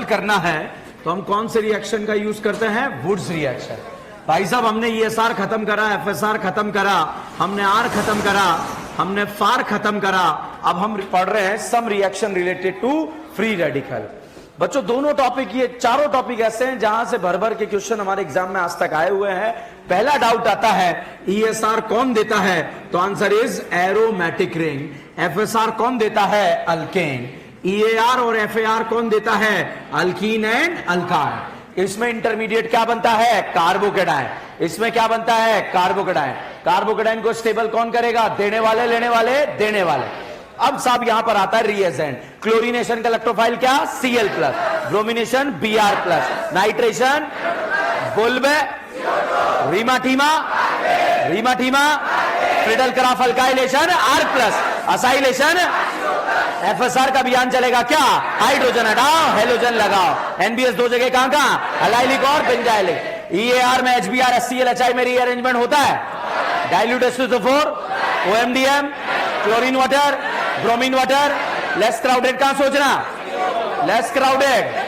करना है तो हम कौन से रिएक्शन का यूज करते हैं? Wurtz reaction. भाई साहब, हमने ESR खत्म करा, FSR खत्म करा, हमने R खत्म करा, हमने FAR खत्म करा, अब हम पढ़ रहे हैं some reaction related to free radical. बच्चों, दोनों टॉपिक, ये चारों टॉपिक ऐसे हैं जहां से भर भर के क्वेश्चन हमारे एग्जाम में आज तक आए हुए हैं। पहला डाउट आता है ESR कौन देता है? तो answer is aromatic ring. FSR कौन देता है? अल्केन। EAR और FAR कौन देता है? Alkyne and alkyne. इसमें इंटरमीडिएट क्या बनता है? कार्बोकेटाइन। इसमें क्या बनता है? कार्बोकेटाइन। कार्बोकेटाइन को स्टेबल कौन करेगा? देने वाले, लेने वाले, देने वाले। अब साहब यहां पर आता है रिएजेंट। क्लोरीनेशन का इलेक्ट्रोफाइल क्या? Cl+, ब्रोमिनेशन Br+, नाइट्रेशन बुल्ब, रीमाटीमा, Friedel Crafts alkylation R+, acylation. FSR का अभियान चलेगा क्या? हाइड्रोजन हटाओ, हेलोजन लगाओ। NBS दो जगह कहां? अलाइलिक और बेंजाइलिक। EAR में HBr HCl HI में रीअरेंजमेंट होता है। Dilute H2SO4, OMDM, chlorine water, bromine water. Less crowded कहां सोचना? Less crowded.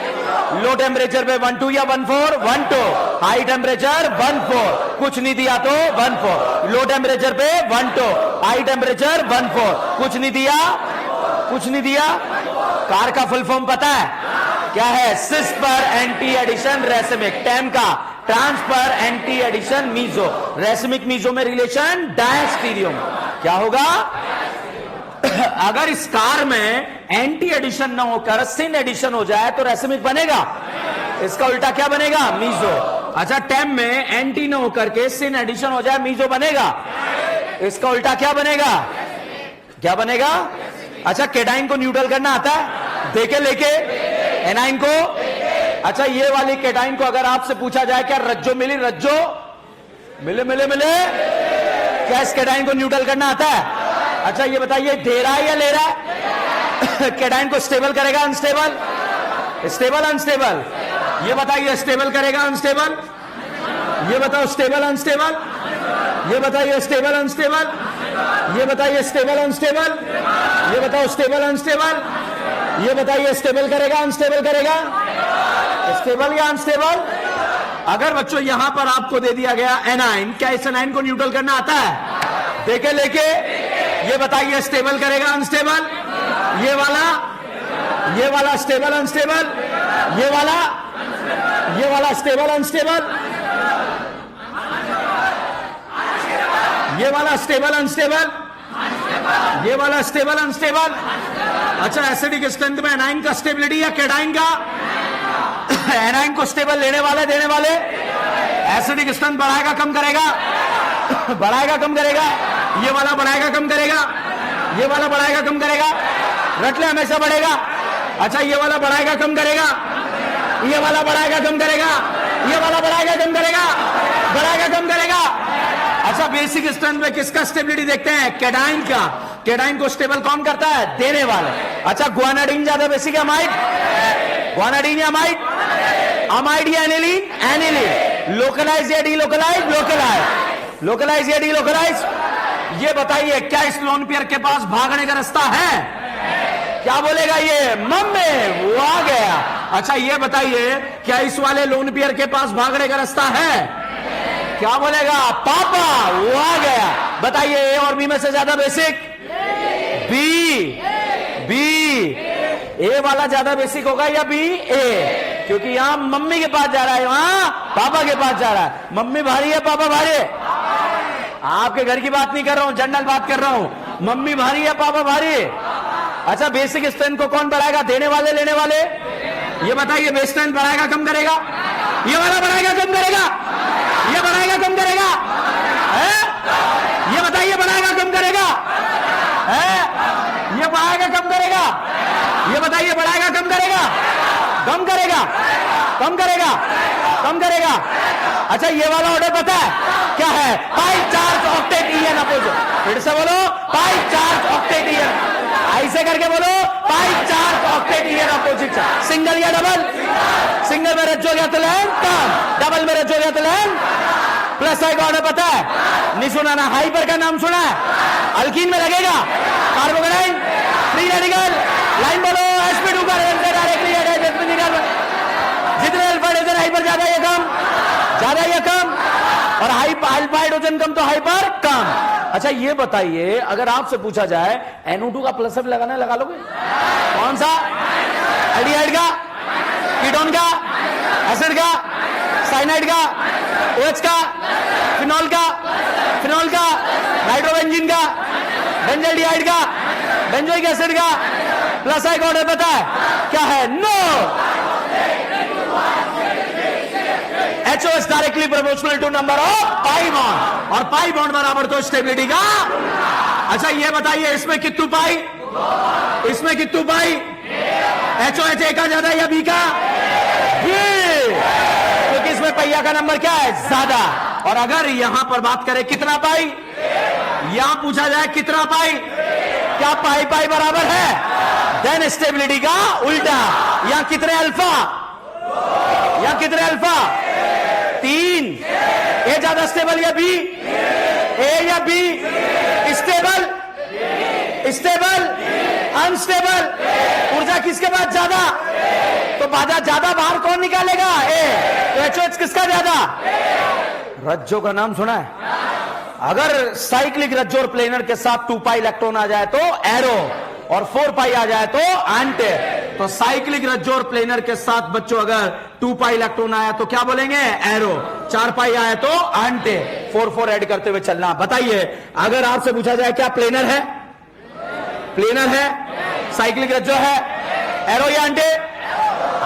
लो टेम्परेचर पे 1,2 या 1,4? 1,2। High temperature 1,4। कुछ नहीं दिया तो 1,4। लो टेम्परेचर पे 1,2, हाई टेम्परेचर 1,4। कुछ नहीं दिया, कुछ नहीं दिया। कार का फुल फॉर्म पता है क्या है? सिस पर एंटी एडिशन रेसिमिक। टेम का transfer anti addition meso. Racemic meso में रिलेशन डायस्टीरियम। क्या होगा? अगर इस कार में एंटी एडिशन ना होकर सिन एडिशन हो जाए तो रेसिमिक बनेगा। इसका उल्टा क्या बनेगा? मीजो। अच्छा, टेम में एंटी ना होकर के सिन एडिशन हो जाए, मीजो बनेगा। इसका उल्टा क्या बनेगा? क्या बनेगा? अच्छा, केटाइन को न्यूट्रल करना आता है? देके लेके एनाइन को। अच्छा, ये वाली केटाइन को अगर आपसे पूछा जाए क्या रज्जो मिली? रज्जो मिले मिले मिले। क्या इस केटाइन को न्यूट्रल करना आता है? अच्छा, ये बताइए, दे रहा है या ले रहा है? केटाइन को स्टेबल करेगा अनस्टेबल? Stable unstable? ये बताइए, स्टेबल करेगा अनस्टेबल? ये बताओ, स्टेबल अनस्टेबल? ये बताइए, स्टेबल अनस्टेबल? ये बताइए, स्टेबल अनस्टेबल? ये बताओ, स्टेबल अनस्टेबल? ये बताइए, स्टेबल करेगा अनस्टेबल करेगा? स्टेबल या अनस्टेबल? अगर बच्चों यहां पर आपको दे दिया गया एनाइन, क्या इस एनाइन को न्यूट्रल करना आता है? देखे लेके। ये बताइए, स्टेबल करेगा अनस्टेबल? ये वाला स्टेबल अनस्टेबल? ये वाला स्टेबल अनस्टेबल? ये वाला स्टेबल अनस्टेबल? ये वाला स्टेबल अनस्टेबल? अच्छा, एसिडिक स्ट्रेंथ में एनाइन का स्टेबिलिटी या केटाइन का? एनाइन को स्टेबल लेने वाले, देने वाले। एसिडिक स्ट्रेंथ बढ़ाएगा कम करेगा? बढ़ाएगा कम करेगा? ये वाला बढ़ाएगा कम करेगा? ये वाला बढ़ाएगा कम करेगा? रट ले, हमेशा बढ़ेगा। अच्छा, ये वाला बढ़ाएगा कम करेगा? ये वाला बढ़ाएगा कम करेगा? ये वाला बढ़ाएगा कम करेगा? बढ़ाएगा कम करेगा? अच्छा, बेसिक स्ट्रेंथ में किसका स्टेबिलिटी देखते हैं? केटाइन का। केटाइन को स्टेबल कौन करता है? देने वाले। अच्छा, गुआनाडीन ज्यादा बेसिक है अमाइड? गुआनाडीन या अमाइड? अमाइड या एनिलीन? एनिलीन। लोकलाइज या डीलोकलाइज? लोकलाइज। लोकलाइज या डीलोकलाइज? ये बताइए, क्या इस लोन पेयर के पास भागने का रास्ता है? क्या बोलेगा ये? मम्मी वो आ गया। अच्छा, ये बताइए, क्या इस वाले लोन पेयर के पास भागने का रास्ता है? क्या बोलेगा? पापा वो आ गया। बताइए, ए और बी में से ज्यादा बेसिक? बी। ए वाला ज्यादा बेसिक होगा या बी? ए। क्योंकि यहां मम्मी के पास जा रहा है, वहां पापा के पास जा रहा है। मम्मी भारी है, पापा भारी है? आपके घर की बात नहीं कर रहा हूं, जनरल बात कर रहा हूं। मम्मी भारी है, पापा भारी है? अच्छा, बेसिक स्ट्रेंथ को कौन बढ़ाएगा? देने वाले, लेने वाले? ये बताइए, बेस स्ट्रेंथ बढ़ाएगा कम करेगा? ये वाला बढ़ाएगा कम करेगा? ये बढ़ाएगा कम करेगा? ये बताइए, बढ़ाएगा कम करेगा? ये बढ़ाएगा कम करेगा? ये बताइए, बढ़ाएगा कम करेगा? कम करेगा? कम करेगा? कम करेगा? अच्छा, ये वाला ऑर्डर पता है क्या है? पाई चार्ज ऑक्टेट EN अपोजिट। फिर से बोलो, पाई चार्ज ऑक्टेट EN। ऐसे करके बोलो, pi charge octet EN opposite. Single या डबल? सिंगल में रच हो गया तो लैंड कम, डबल में रच हो गया तो लैंड प्लस। का ऑर्डर पता है? नहीं सुना ना? हाइपर का नाम सुना है? अल्कीन में लगेगा कार्बोकेटाइन, फ्री रेडिकल। लाइन बोलो, sp2 का डायरेक्टली जितने अल्फा हाइड्रोजन हाइपर ज्यादा या कम, ज्यादा या कम, और अल्फा हाइड्रोजन कम तो हाइपर कम। अच्छा ये बताइए, अगर आपसे पूछा जाए NO2 का प्लस लगाना है, लगा लोगे? कौन सा? एल्डिहाइड का, कीटोन का, एसिड का, साइनाइड का, OH का, फिनॉल का, नाइट्रोबेंजीन का, बेंजल्डिहाइड का, बेंजोइक एसिड का, प्लस एक ऑर्डर पता है क्या है? No. HOS directly proportional to number of pi bond, और पाई बॉन्ड बराबर तो स्टेबिलिटी का। अच्छा ये बताइए, इसमें कितनी पाई, इसमें कितनी पाई? HOH A का ज्यादा या B का? B, क्योंकि इसमें पहिया का नंबर क्या है? ज्यादा। और अगर यहां पर बात करें कितना पाई, यहां पूछा जाए कितना पाई, क्या पाई पाई बराबर है? देन स्टेबिलिटी का उल्टा। यहां कितने अल्फा, यहां कितने अल्फा? 3। ए ज्यादा स्टेबल या बी? ए या बी? Stable, stable, unstable. ऊर्जा किसके पास ज्यादा? तो ज्यादा बाहर कौन निकालेगा? ए। तो HOH किसका ज्यादा? रज्जो का नाम सुना है? अगर साइक्लिक रज्जो और प्लेनर के साथ 2 पाई इलेक्ट्रॉन आ जाए तो एरो, और 4 पाई आ जाए तो एंटी। तो साइक्लिक रज्जो और प्लेनर के साथ बच्चों अगर 2 पाई इलेक्ट्रॉन आया तो क्या बोलेंगे? एरो। 4 पाई आया तो एंटी। 4 ऐड करते हुए चलना। बताइए, अगर आपसे पूछा जाए क्या प्लेनर है? प्लेनर है। साइक्लिक रज्जो है, एरो या एंटी?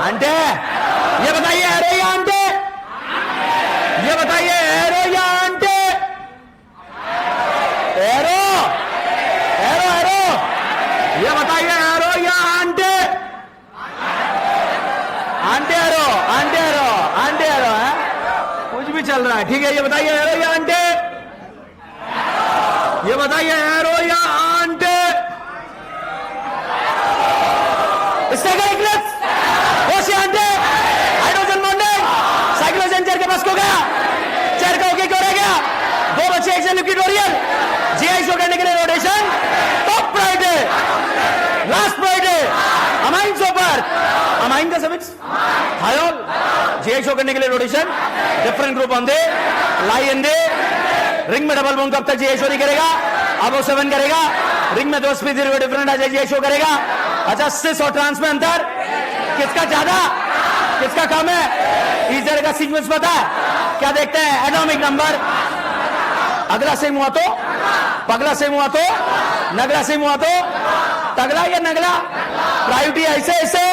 एंटी। ये बताइए एरो या एंटी? ये बताइए एरो या एंटी? Arrow, arrow, arrow. ये बताइए एरो या anti? Anti arrow, anti arrow, anti arrow है, कुछ भी चल रहा है, ठीक है। ये बताइए एरो या एंटी? ये बताइए एरो या एंटी? हाइड्रोजन बॉन्डिंग, साइक्लोजेन चेयर के पास को गया, चेयर का ओके क्यों रह गया? 2 बचे, एक से लिक्विडोरियल। GI शो करने के लिए rotation top priority, last priority amine ऊपर, अमाइन का सफिक्स हायोल। GI शो करने के लिए rotation different group on they lie in they ring में डबल बॉन्ड कब तक GI शो नहीं करेगा? अब वो 7 करेगा। रिंग में 2 स्पीड डिफरेंट आ जाए, GI शो करेगा। अच्छा सिस और ट्रांस में अंतर किसका ज्यादा, किसका कम है? इस तरह का सीक्वेंस पता है? क्या देखते हैं? Atomic number. अगला सेम हुआ तो, पगला सेम हुआ तो, नगला सेम हुआ तो, तगला या नगला? प्रायोरिटी ऐसे ऐसे।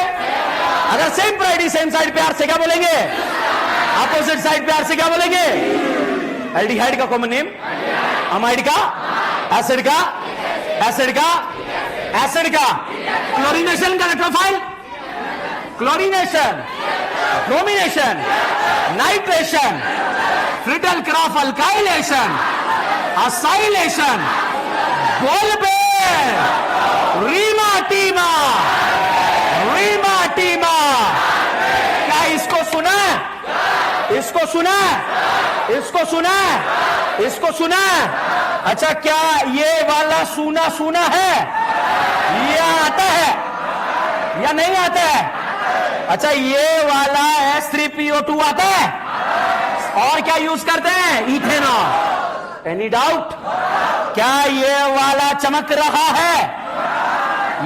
अगर सेम प्रायोरिटी सेम साइड प्यार से क्या बोलेंगे? अपोजिट साइड प्यार से क्या बोलेंगे? एल्डिहाइड का कॉमन नेम, अमाइड का, एसिड का, एसिड का, एसिड का, क्लोरीनेशन का electrophile, chlorination, bromination, nitration, Friedel Crafts alkylation, acylation, बोलबेर, रीमाटीमा, रीमाटीमा। क्या इसको सुना? इसको सुना? इसको सुना? इसको सुना? अच्छा क्या ये वाला सुना सुना है? ये आता है या नहीं आता है? अच्छा ये वाला H3PO2 आता है? और क्या यूज करते हैं? इथेनॉल। Any doubt? क्या ये वाला चमक रहा है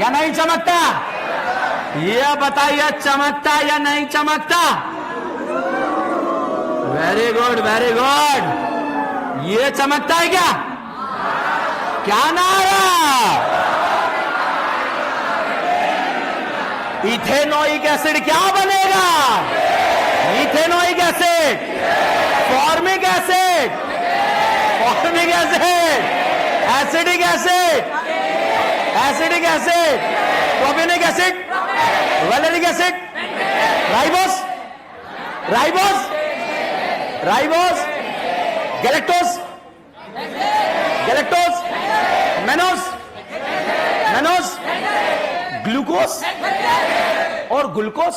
या नहीं चमकता? ये बताइए चमकता या नहीं चमकता? Very good, very good. ये चमकता है क्या? क्या नारा? इथेनोइक एसिड क्या बनेगा? Ethanoic acid, formic acid, formic acid, acidic acid, acidic acid, propionic acid, valeric acid, ribose, ribose, ribose, galactose, galactose, mannose, mannose, glucose और ग्लूकोस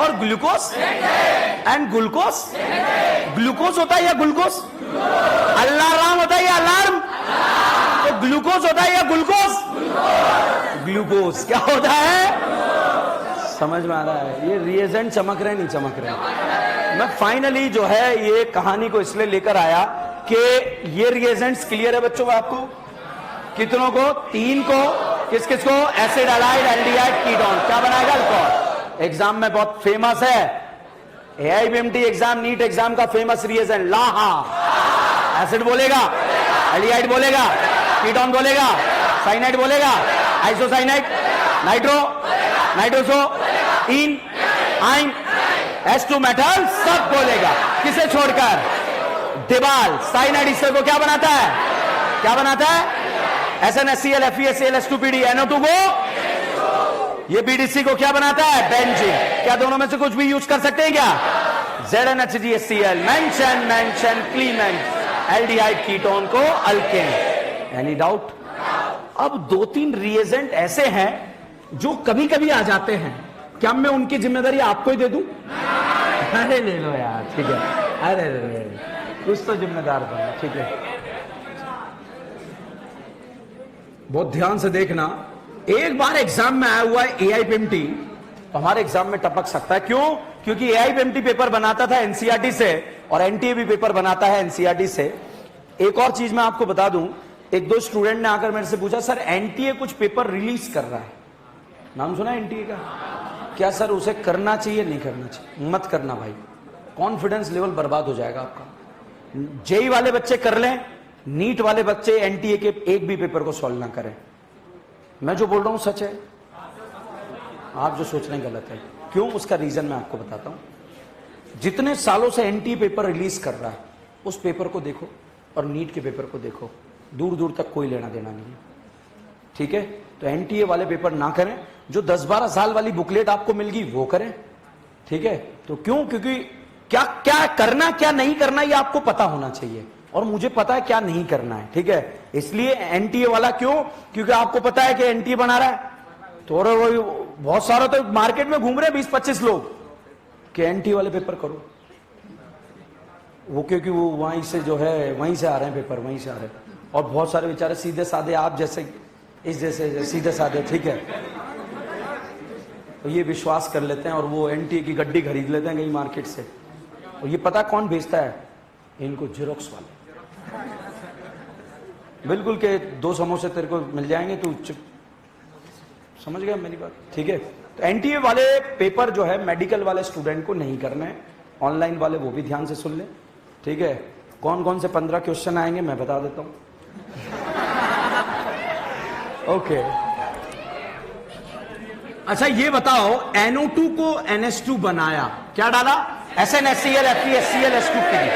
और ग्लूकोस एंड ग्लूकोस। ग्लूकोस होता है या ग्लूकोस? अलार्म होता है या अलार्म? तो ग्लूकोस होता है या ग्लूकोस? ग्लूकोस क्या होता है? समझ में आ रहा है? ये रिएजेंट चमक रहे नहीं चमक रहे? मैं फाइनली जो है ये कहानी को इसलिए लेकर आया कि ये रिएजेंट्स क्लियर है बच्चों आपको? कितनों को? 3 को। किस किस को? Acid, halide, aldehyde, ketone. क्या बनाएगा? अल्कोहल। एग्जाम में बहुत फेमस है, एआईबीएमटी एग्जाम, नीट एग्जाम का फेमस रिएजेंट लाहा। एसिड बोलेगा, एल्डिहाइड बोलेगा, कीटोन बोलेगा, साइनाइड बोलेगा, आइसोसाइनाइड, नाइट्रो, नाइट्रोसो, इन, आइन, H2 मेटल सब बोलेगा। किसे छोड़कर? दीवाल। साइनाइड इससे को क्या बनाता है? क्या बनाता है? SnHCl, FeSCl, H2PD, NO2 को ये BDC को क्या बनाता है? बेंजीन। क्या दोनों में से कुछ भी यूज कर सकते हैं क्या? ZnHCl, mention, mention, Clement, aldehyde ketone को अल्केन। Any doubt? अब 2-3 रिएजेंट ऐसे हैं जो कभी कभी आ जाते हैं, क्या मैं उनकी जिम्मेदारी आपको ही दे दूं? अरे ले लो यार, ठीक है। अरे कुछ तो जिम्मेदार बनो, ठीक है। बहुत ध्यान से देखना, एक बार एग्जाम में आया हुआ है एआईबीएमटी, हमारे एग्जाम में टपक सकता है। क्यों? क्योंकि एआईबीएमटी पेपर बनाता था एनसीईआरटी से और एनटीए भी पेपर बनाता है एनसीईआरटी से। एक और चीज मैं आपको बता दूं, 1-2 स्टूडेंट ने आकर मेरे से पूछा, सर एनटीए कुछ पेपर रिलीज कर रहा है, नाम सुना एनटीए का? क्या सर उसे करना चाहिए नहीं करना चाहिए? मत करना भाई, कॉन्फिडेंस लेवल बर्बाद हो जाएगा आपका। जेई वाले बच्चे कर लें, नीट वाले बच्चे एनटीए के एक भी पेपर को सॉल्व ना करें। मैं जो बोल रहा हूं सच है, आप जो सोच रहे हैं गलत है। क्यों? उसका रीजन मैं आपको बताता हूं। जितने सालों से एनटीए पेपर रिलीज कर रहा है, उस पेपर को देखो और नीट के पेपर को देखो, दूर दूर तक कोई लेना देना नहीं है, ठीक है? तो एनटीए वाले पेपर ना करें, जो 10-12 साल वाली बुकलेट आपको मिल गई वो करें, ठीक है? तो क्यों? क्योंकि क्या क्या करना क्या नहीं करना ये आपको पता होना चाहिए, और मुझे पता है क्या नहीं करना है, ठीक है? इसलिए एनटीए वाला क्यों? क्योंकि आपको पता है कि एनटीए बना रहा है, तो वो बहुत सारा तो मार्केट में घूम रहे 20-25 लोग कि एनटीए वाले पेपर करो, वो क्योंकि वो वहीं से जो है वहीं से आ रहे हैं पेपर, वहीं से आ रहे हैं। और बहुत सारे बेचारे सीधे साधे, आप जैसे इस जैसे सीधे साधे, ठीक है, तो ये विश्वास कर लेते हैं और वो एनटीए की गड्डी खरीद लेते हैं कहीं मार्केट से। और ये पता कौन भेजता है? इनको जेरोक्स वाले। बिल्कुल के 2 समोसे तेरे को मिल जाएंगे, तू समझ गया मेरी बात, ठीक है? तो एनटीए वाले पेपर जो है मेडिकल वाले स्टूडेंट को नहीं करना है, ऑनलाइन वाले वो भी ध्यान से सुन ले, ठीक है? कौन कौन से 15 क्वेश्चन आएंगे मैं बता देता हूं। ओके अच्छा ये बताओ, NO2 को NH2 बनाया, क्या डाला? SnHCl, FeSCl, H2PD।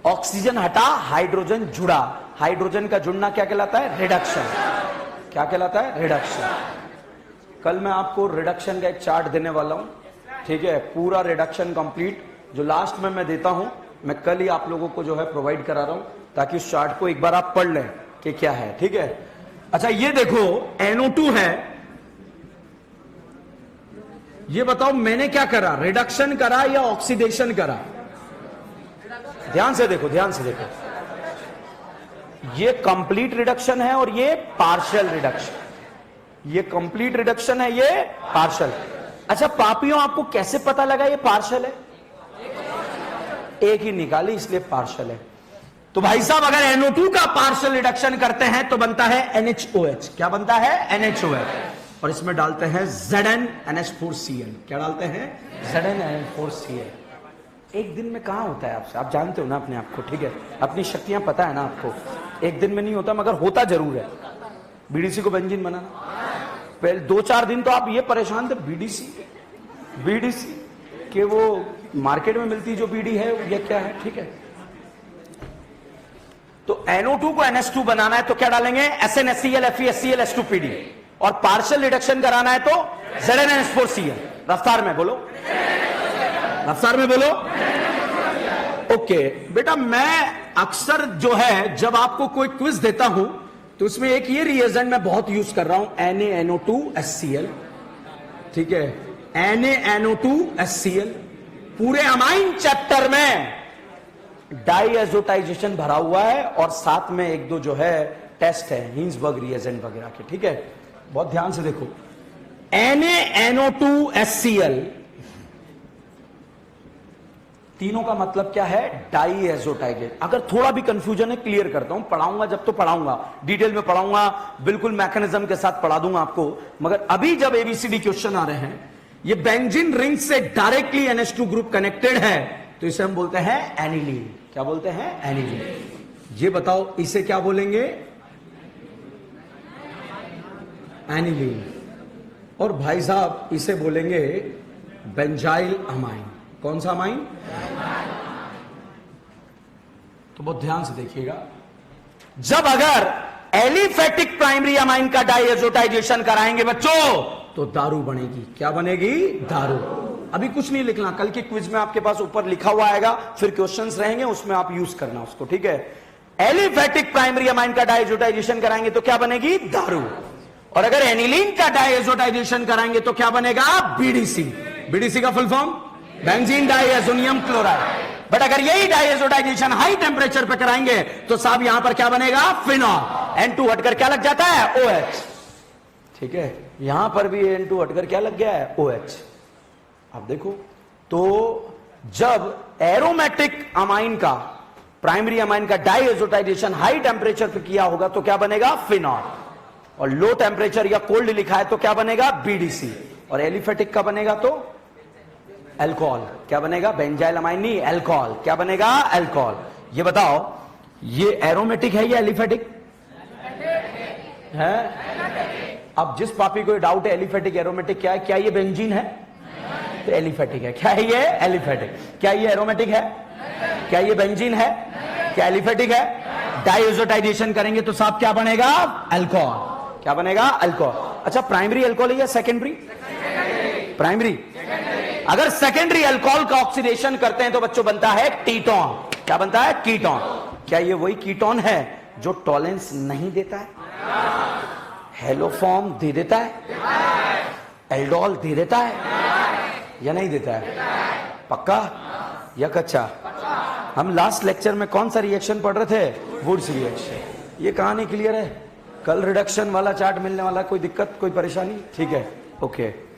ऑक्सीजन हटा, हाइड्रोजन जुड़ा। हाइड्रोजन का जुड़ना क्या कहलाता है? रिडक्शन। क्या कहलाता है? रिडक्शन। कल मैं आपको रिडक्शन का एक चार्ट देने वाला हूं, ठीक है? पूरा रिडक्शन कंप्लीट जो लास्ट में मैं देता हूं, मैं कल ही आप लोगों को जो है प्रोवाइड करा रहा हूं, ताकि उस चार्ट को एक बार आप पढ़ लें कि क्या है, ठीक है? अच्छा ये देखो NO2 है, ये बताओ मैंने क्या करा? रिडक्शन करा या ऑक्सीडेशन करा? ध्यान से देखो, ध्यान से देखो, ये कंप्लीट रिडक्शन है और ये पार्शियल रिडक्शन। ये कंप्लीट रिडक्शन है, ये पार्शियल। अच्छा पापियों, आपको कैसे पता लगा ये पार्शियल है? एक ही निकाली इसलिए पार्शियल है। तो भाई साहब अगर NO2 का पार्शियल रिडक्शन करते हैं तो बनता है NHOH। क्या बनता है? NHOH। और इसमें डालते हैं ZnNH4Cl। क्या डालते हैं? ZnNH4Cl। एक दिन में कहां होता है आपसे? आप जानते हो ना अपने आप को, ठीक है? अपनी शक्तियां पता है ना आपको, एक दिन में नहीं होता, मगर होता जरूर है। बीडीसी को बेंजीन बनाना, पहले 2-4 दिन तो आप ये परेशान थे बीडीसी के वो मार्केट में मिलती जो बीडी है ये क्या है, ठीक है? तो NO2 को NH2 बनाना है तो क्या डालेंगे? SnHCl, FeSCl, H2PD। और पार्शियल रिडक्शन कराना है तो ZnNH4Cl। रफ्तार में बोलो, रफ्तार में बोलो। ओके बेटा, मैं अक्सर जो है जब आपको कोई क्विज देता हूं तो उसमें एक ये रिएजेंट मैं बहुत यूज कर रहा हूं, NaNO2HCl, ठीक है? NaNO2HCl। पूरे अमाइन चैप्टर में डाईएजोटाइजेशन भरा हुआ है और साथ में 1-2 जो है टेस्ट है हिंसबर्ग रिएजेंट वगैरह के, ठीक है? बहुत ध्यान से देखो, NaNO2HCl, तीनों का मतलब क्या है? डाई एजोटाइजेट। अगर थोड़ा भी कंफ्यूजन है क्लियर करता हूं, पढ़ाऊंगा जब तो पढ़ाऊंगा, डिटेल में पढ़ाऊंगा, बिल्कुल मैकेनिज्म के साथ पढ़ा दूंगा आपको। मगर अभी जब एबीसीडी क्वेश्चन आ रहे हैं, ये बेंजीन रिंग से डायरेक्टली NH2 ग्रुप कनेक्टेड है, तो इसे हम बोलते हैं एनिलीन। क्या बोलते हैं? एनिलीन। ये बताओ इसे क्या बोलेंगे? एनिलीन। और भाई साहब इसे बोलेंगे बेंजाइल अमाइन। कौन सा अमाइन? तो बहुत ध्यान से देखिएगा, जब अगर एलिफेटिक प्राइमरी अमाइन का डाइएजोटाइजेशन कराएंगे बच्चों, तो दारू बनेगी। क्या बनेगी? दारू। अभी कुछ नहीं लिखना, कल के क्विज में आपके पास ऊपर लिखा हुआ आएगा, फिर क्वेश्चंस रहेंगे, उसमें आप यूज करना उसको, ठीक है? एलिफेटिक प्राइमरी अमाइन का डाइएजोटाइजेशन कराएंगे तो क्या बनेगी? दारू। और अगर एनिलीन का डाइएजोटाइजेशन कराएंगे तो क्या बनेगा? बीडीसी। बीडीसी का full form benzene diazonium chloride. But अगर यही डाइएजोटाइजेशन हाई टेम्परेचर पे कराएंगे तो साहब यहां पर क्या बनेगा? फिनॉल। N2 हटकर क्या लग जाता है? OH। ठीक है, यहां पर भी N2 हटकर क्या लग गया है? OH। अब देखो, तो जब एरोमेटिक अमाइन का, प्राइमरी अमाइन का डाइएजोटाइजेशन हाई टेम्परेचर पे किया होगा तो क्या बनेगा? फिनॉल। और लो टेम्परेचर या कोल्ड लिखा है तो क्या बनेगा? बीडीसी। और एलिफेटिक का बनेगा तो अल्कोहल। क्या बनेगा? बेंजाइल अमाइन नहीं, अल्कोहल। क्या बनेगा? अल्कोहल। ये बताओ, ये एरोमेटिक है या एलिफेटिक है? अब जिस पापी को डाउट है एलिफेटिक एरोमेटिक क्या है, क्या ये बेंजीन है? तो एलिफेटिक है। क्या है ये? एलिफेटिक। क्या ये एरोमेटिक है? क्या ये बेंजीन है? क्या एलिफेटिक है? डाइएजोटाइजेशन करेंगे तो साहब क्या बनेगा? अल्कोहल। क्या बनेगा? अल्कोहल। अच्छा, प्राइमरी अल्कोहल है या सेकेंडरी? प्राइमरी। अगर सेकेंडरी अल्कोहल का ऑक्सीडेशन करते हैं तो बच्चों बनता है कीटोन। क्या बनता है? कीटोन। क्या ये वही कीटोन है जो टॉलेंस नहीं देता है? हेलोफॉर्म दे देता है? एल्डोल दे देता है या नहीं देता है? पक्का या कच्चा? हम लास्ट लेक्चर में कौन सा रिएक्शन पढ़ रहे थे? Wurtz reaction. ये कहानी क्लियर है? कल रिडक्शन वाला चार्ट मिलने वाला, कोई दिक्कत, कोई परेशानी? ठीक है, ओके।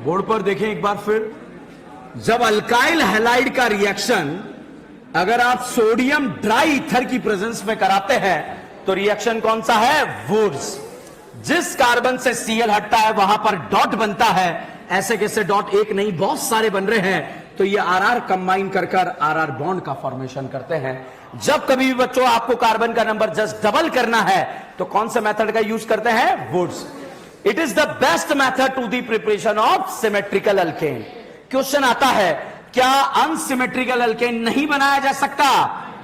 बोर्ड पर देखें एक बार फिर, जब अल्काइल हैलाइड का रिएक्शन अगर आप सोडियम ड्राई ईथर की प्रेजेंस में कराते हैं तो रिएक्शन कौन सा है? वुड्स। जिस कार्बन से Cl हटता है वहां पर डॉट बनता है। ऐसे कैसे डॉट? एक नहीं, बहुत सारे बन रहे हैं। तो ये RR कंबाइन कर RR बॉन्ड का फॉर्मेशन करते हैं। जब कभी भी बच्चों आपको कार्बन का नंबर जस्ट डबल करना है तो कौन से मेथड का यूज करते हैं? Wurtz. It is the best method to the preparation of symmetrical alkane. Question आता है, क्या अनसिमेट्रिकल अल्केन नहीं बनाया जा सकता?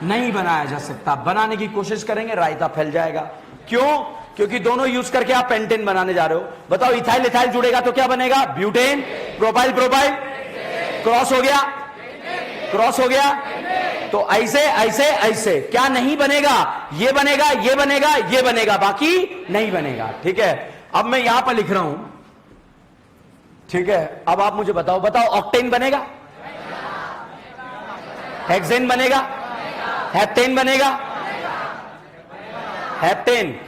नहीं बनाया जा सकता। बनाने की कोशिश करेंगे, रायता फैल जाएगा। क्यों? क्योंकि दोनों यूज करके आप पेंटेन बनाने जा रहे हो। बताओ, इथाइल इथाइल जुड़ेगा तो क्या बनेगा? ब्यूटेन। प्रोपाइल प्रोपाइल क्रॉस हो गया, क्रॉस हो गया। तो ऐसे ऐसे ऐसे क्या नहीं बनेगा? ये बनेगा, ये बनेगा, ये बनेगा, बाकी नहीं बनेगा। ठीक है, अब मैं यहां पर लिख रहा हूं, ठीक है? अब आप मुझे बताओ, ऑक्टेन बनेगा? हेक्सेन बनेगा? हेप्टेन बनेगा? हेप्टेन।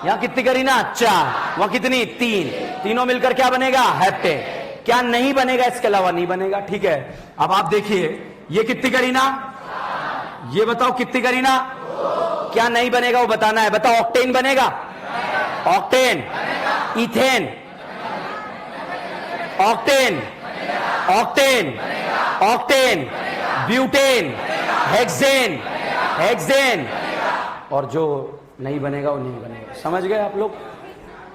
यहां कितनी करी ना? 4। वहां कितनी? 3। तीनों मिलकर क्या बनेगा? हेप्टेन। क्या नहीं बनेगा इसके अलावा? नहीं बनेगा। ठीक है, अब आप देखिए, ये कितनी करी ना? ये बताओ कितनी करी ना? क्या नहीं बनेगा वो बताना है। बताओ, ऑक्टेन बनेगा? Octane. Ethane? Octane. Octane, octane, butane, hexane, hexane, और जो नहीं बनेगा वो नहीं बनेगा। समझ गए आप लोग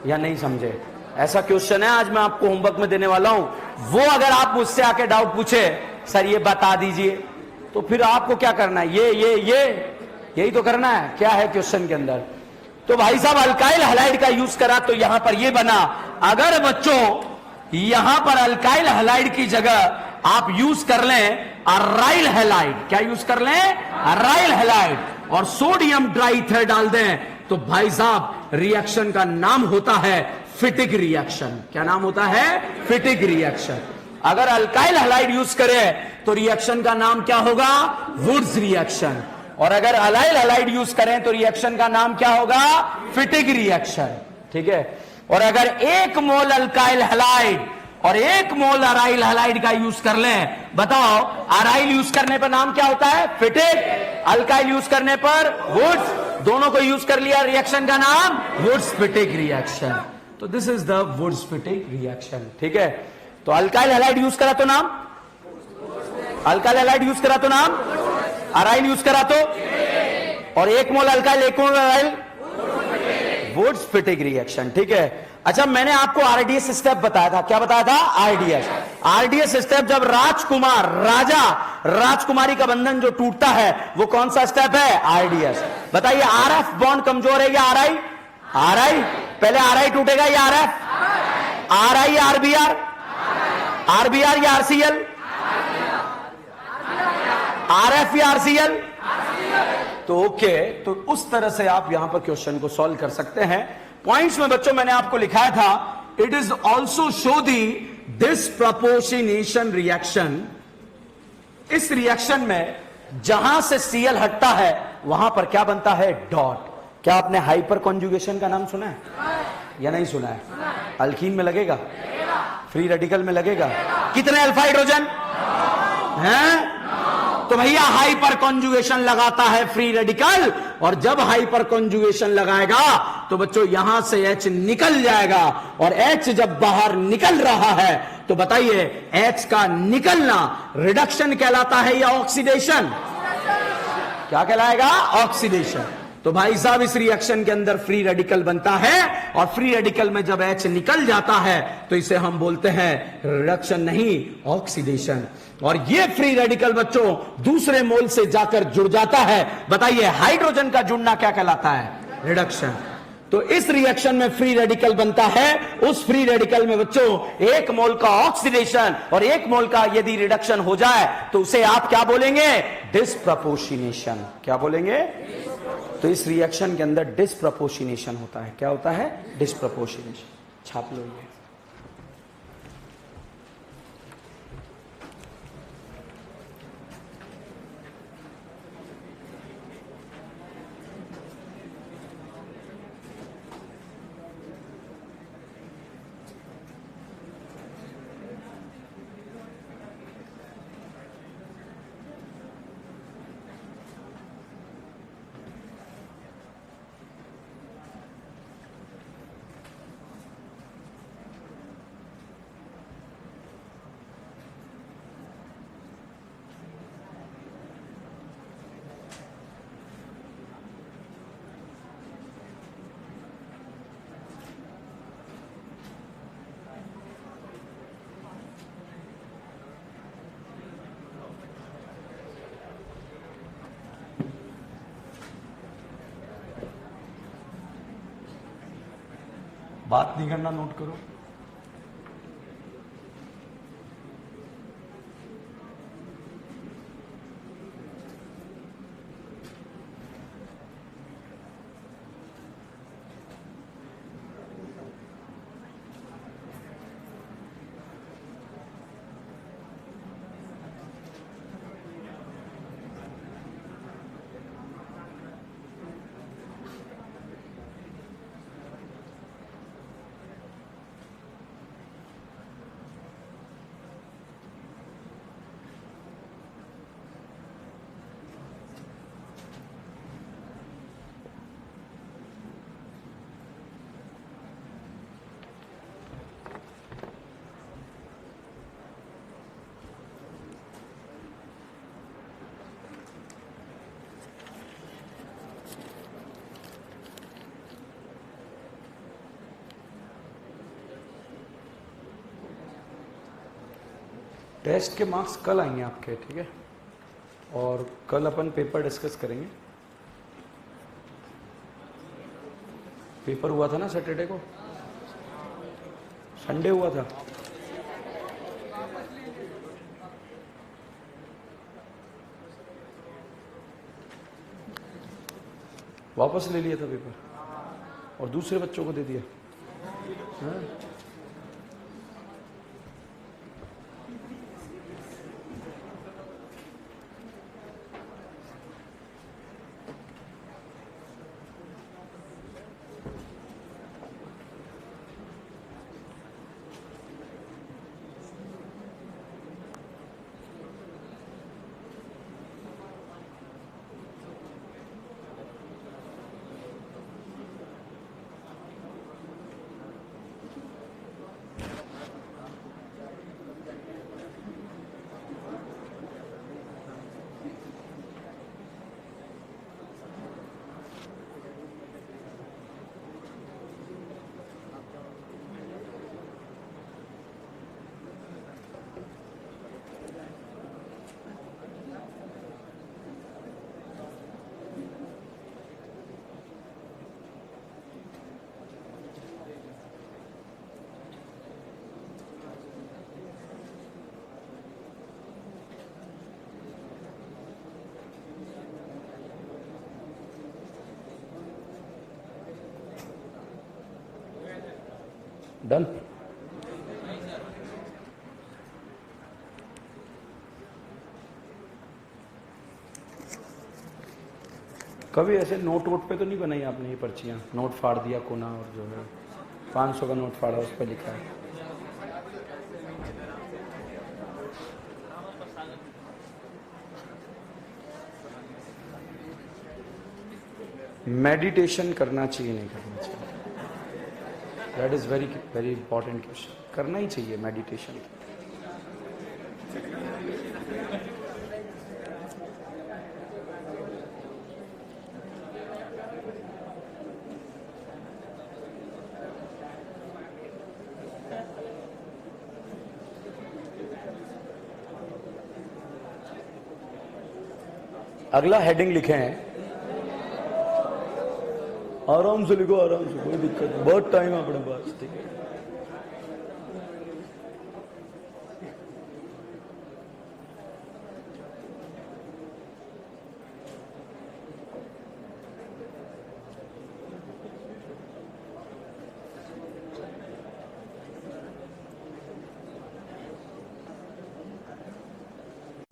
या नहीं समझे? ऐसा क्वेश्चन है आज मैं आपको होमवर्क में देने वाला हूं। वो अगर आप मुझसे आके डाउट पूछे सर ये बता दीजिए, तो फिर आपको क्या करना है? ये यही तो करना है। क्या है क्वेश्चन के अंदर? तो भाई साहब अल्काइल हैलाइड का यूज करा तो यहां पर ये बना। अगर बच्चों यहां पर अल्काइल हैलाइड की जगह आप यूज कर लें अराइल हैलाइड, क्या यूज कर लें? अराइल हैलाइड, और सोडियम ट्राइथर डाल दें, तो भाई साहब रिएक्शन का नाम होता है फिटिक रिएक्शन। क्या नाम होता है? फिटिक रिएक्शन। अगर अल्काइल हैलाइड यूज करें तो रिएक्शन का नाम क्या होगा? Wurtz reaction. और अगर अलाइल हैलाइड यूज करें तो रिएक्शन का नाम क्या होगा? फिटिक रिएक्शन। ठीक है। और अगर 1 मोल अल्काइल हैलाइड और 1 मोल अराइल हैलाइड का यूज कर लें, बताओ अराइल यूज करने पर नाम क्या होता है? फिटिक। अल्काइल यूज करने पर वुड्स। दोनों को यूज कर लिया, रिएक्शन का नाम वुड्स फिटिक रिएक्शन। तो this is the Wurtz Fittig reaction. ठीक है। तो अल्काइल हैलाइड यूज करा तो नाम, अल्काइल हैलाइड यूज करा तो नाम, अराइल यूज करा तो, और 1 मोल अल्काइल 1 मोल अराइल, वुड्स फिटिक रिएक्शन। ठीक है। अच्छा मैंने आपको आरडीएस स्टेप बताया था। क्या बताया था? आरडीएस। आरडीएस स्टेप जब राजकुमार, राजा राजकुमारी का बंधन जो टूटता है वो कौन सा स्टेप है? आरडीएस। बताइए आरएफ बॉन्ड कमजोर है या आरआई? आरआई। पहले आरआई टूटेगा या आरएफ? आरआई या आरबीआर? आरबीआर या आरसीएल? आरएफ या आरसीएल? तो ओके, तो उस तरह से आप यहां पर क्वेश्चन को सॉल्व कर सकते हैं। पॉइंट्स में बच्चों मैंने आपको लिखाया था, it is also show the disproportionation reaction. इस रिएक्शन में जहां से सीएल हटता है वहां पर क्या बनता है? डॉट। क्या आपने हाइपर कॉन्जुगेशन का नाम सुना है या नहीं सुना है? अल्कीन में लगेगा, फ्री रेडिकल में लगेगा। कितने अल्फा हाइड्रोजन हैं? तो भैया हाइपर कॉन्जुगेशन लगाता है फ्री रेडिकल, और जब हाइपर कॉन्जुगेशन लगाएगा तो बच्चों यहां से H निकल जाएगा, और H जब बाहर निकल रहा है तो बताइए H का निकलना रिडक्शन कहलाता है या ऑक्सीडेशन? क्या कहलाएगा? ऑक्सीडेशन। तो भाई साहब इस रिएक्शन के अंदर फ्री रेडिकल बनता है, और फ्री रेडिकल में जब H निकल जाता है तो इसे हम बोलते हैं रिडक्शन, नहीं ऑक्सीडेशन। और ये फ्री रेडिकल बच्चों दूसरे मोल से जाकर जुड़ जाता है। बताइए हाइड्रोजन का जुड़ना क्या कहलाता है? रिडक्शन। तो इस रिएक्शन में फ्री रेडिकल बनता है। उस फ्री रेडिकल में बच्चों 1 मोल का ऑक्सीडेशन और 1 मोल का यदि रिडक्शन हो जाए तो उसे आप क्या बोलेंगे? डिसप्रपोर्शनेशन। क्या बोलेंगे? तो इस रिएक्शन के अंदर डिसप्रपोर्शनेशन होता है। क्या होता है? डिसप्रपोर्शनेशन। छाप लो ये। बात नहीं करना, नोट करो। टेस्ट के मार्क्स कल आएंगे आपके, ठीक है? और कल अपन पेपर डिस्कस करेंगे। पेपर हुआ था ना सैटरडे को, संडे हुआ था। वापस ले लिया था पेपर और दूसरे बच्चों को दे दिया। हाँ? डन। कभी ऐसे नोट वोट पे तो नहीं बनाई आपने ये पर्चियां? नोट फाड़ दिया कोना और जो है 500 का नोट फाड़ा उस पर लिखा है मेडिटेशन करना चाहिए नहीं करना चाहिए? That is very very important question. करना ही चाहिए मेडिटेशन। अगला हेडिंग लिखे हैं, आराम से लिखो, आराम से, कोई दिक्कत नहीं, बहुत टाइम है अपने पास, ठीक है?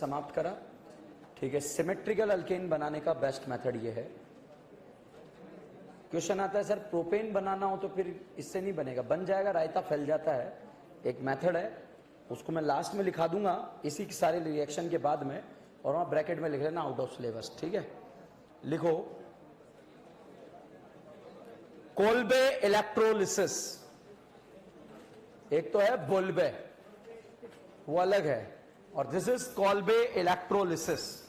समाप्त करा, ठीक है? सिमेट्रिकल अल्केन बनाने का बेस्ट मेथड ये है। क्वेश्चन आता है सर प्रोपेन बनाना हो तो फिर इससे नहीं बनेगा? बन जाएगा, रायता फैल जाता है। एक मेथड है, उसको मैं लास्ट में लिखा दूंगा इसी के सारे रिएक्शन के बाद में, और वहां ब्रैकेट में लिख लेना आउट ऑफ सिलेबस, ठीक है? लिखो कोल्बे इलेक्ट्रोलिसिस, एक तो है बोल्बे, वो अलग है, और दिस इज कोल्बे इलेक्ट्रोलिसिस।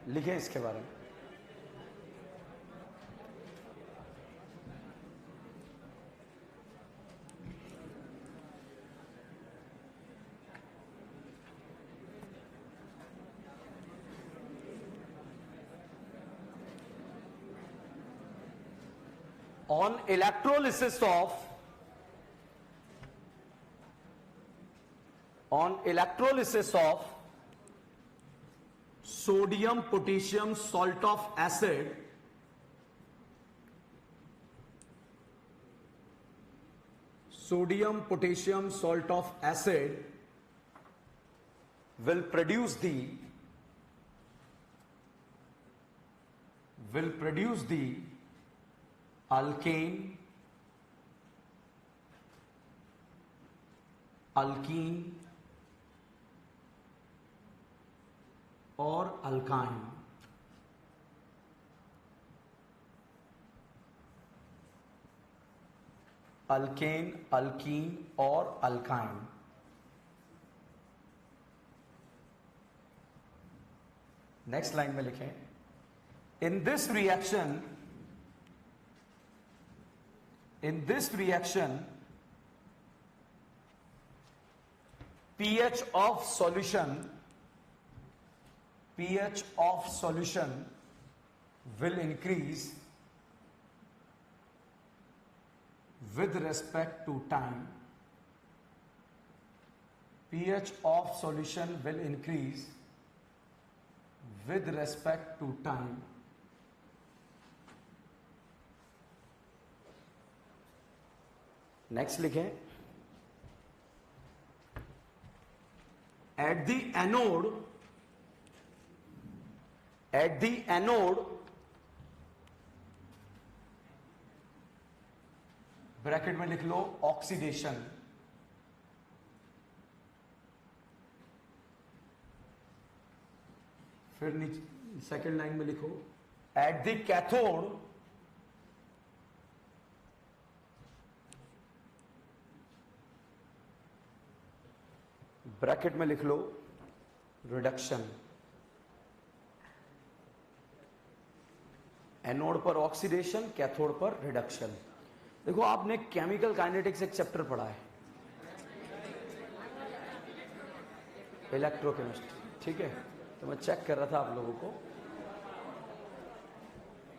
लिखें इसके बारे में। On electrolysis of sodium potassium salt of acid, sodium potassium salt of acid will produce the alkane, alkene or alkyne. Alkane, alkene or alkyne. Next line में लिखें, in this reaction pH of solution will increase with respect to time. pH of solution will increase with respect to time. Next लिखें, at the anode bracket में लिख लो oxidation, फिर नीचे second line में लिखो at the cathode bracket में लिख लो reduction. Anode पर ऑक्सीडेशन, कैथोड पर रिडक्शन। देखो आपने केमिकल काइनेटिक्स एक चैप्टर पढ़ा है, इलेक्ट्रोकेमिस्ट्री, ठीक है, तो मैं चेक कर रहा था आप लोगों को।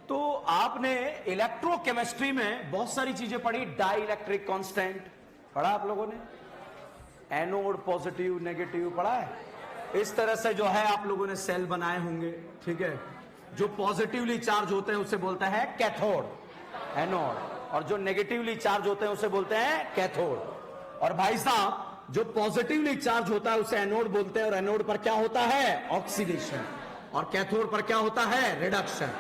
तो आपने इलेक्ट्रोकेमिस्ट्री में बहुत सारी चीजें पढ़ी, डाई इलेक्ट्रिक कांस्टेंट पढ़ा आप लोगों ने, एनोड पॉजिटिव नेगेटिव पढ़ा है। इस तरह से जो है आप लोगों ने सेल बनाए होंगे, ठीक है। जो पॉजिटिवली चार्ज होते हैं उसे बोलते हैं कैथोड, एनोड, और जो नेगेटिवली चार्ज होते हैं उसे बोलते हैं कैथोड। और भाई साहब जो पॉजिटिवली चार्ज होता है उसे एनोड बोलते हैं, और एनोड पर क्या होता है ऑक्सीडेशन, और कैथोड पर क्या होता है रिडक्शन।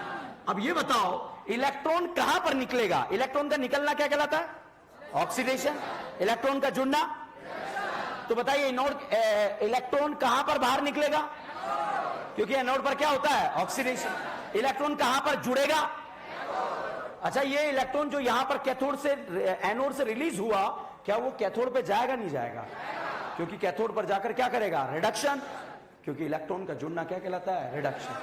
अब ये बताओ इलेक्ट्रॉन कहां पर निकलेगा? इलेक्ट्रॉन का निकलना क्या कहलाता है? ऑक्सीडेशन। इलेक्ट्रॉन का जुड़ना, तो बताइए इलेक्ट्रॉन कहां पर बाहर निकलेगा? क्योंकि एनोड पर क्या होता है ऑक्सीडेशन। इलेक्ट्रॉन कहां पर जुड़ेगा? अच्छा, ये इलेक्ट्रॉन जो यहां पर कैथोड से एनोड से रिलीज हुआ, क्या वो कैथोड पे जाएगा? नहीं जाएगा, क्योंकि कैथोड पर जाकर क्या करेगा? रिडक्शन, क्योंकि इलेक्ट्रॉन का जुड़ना क्या कहलाता है? रिडक्शन।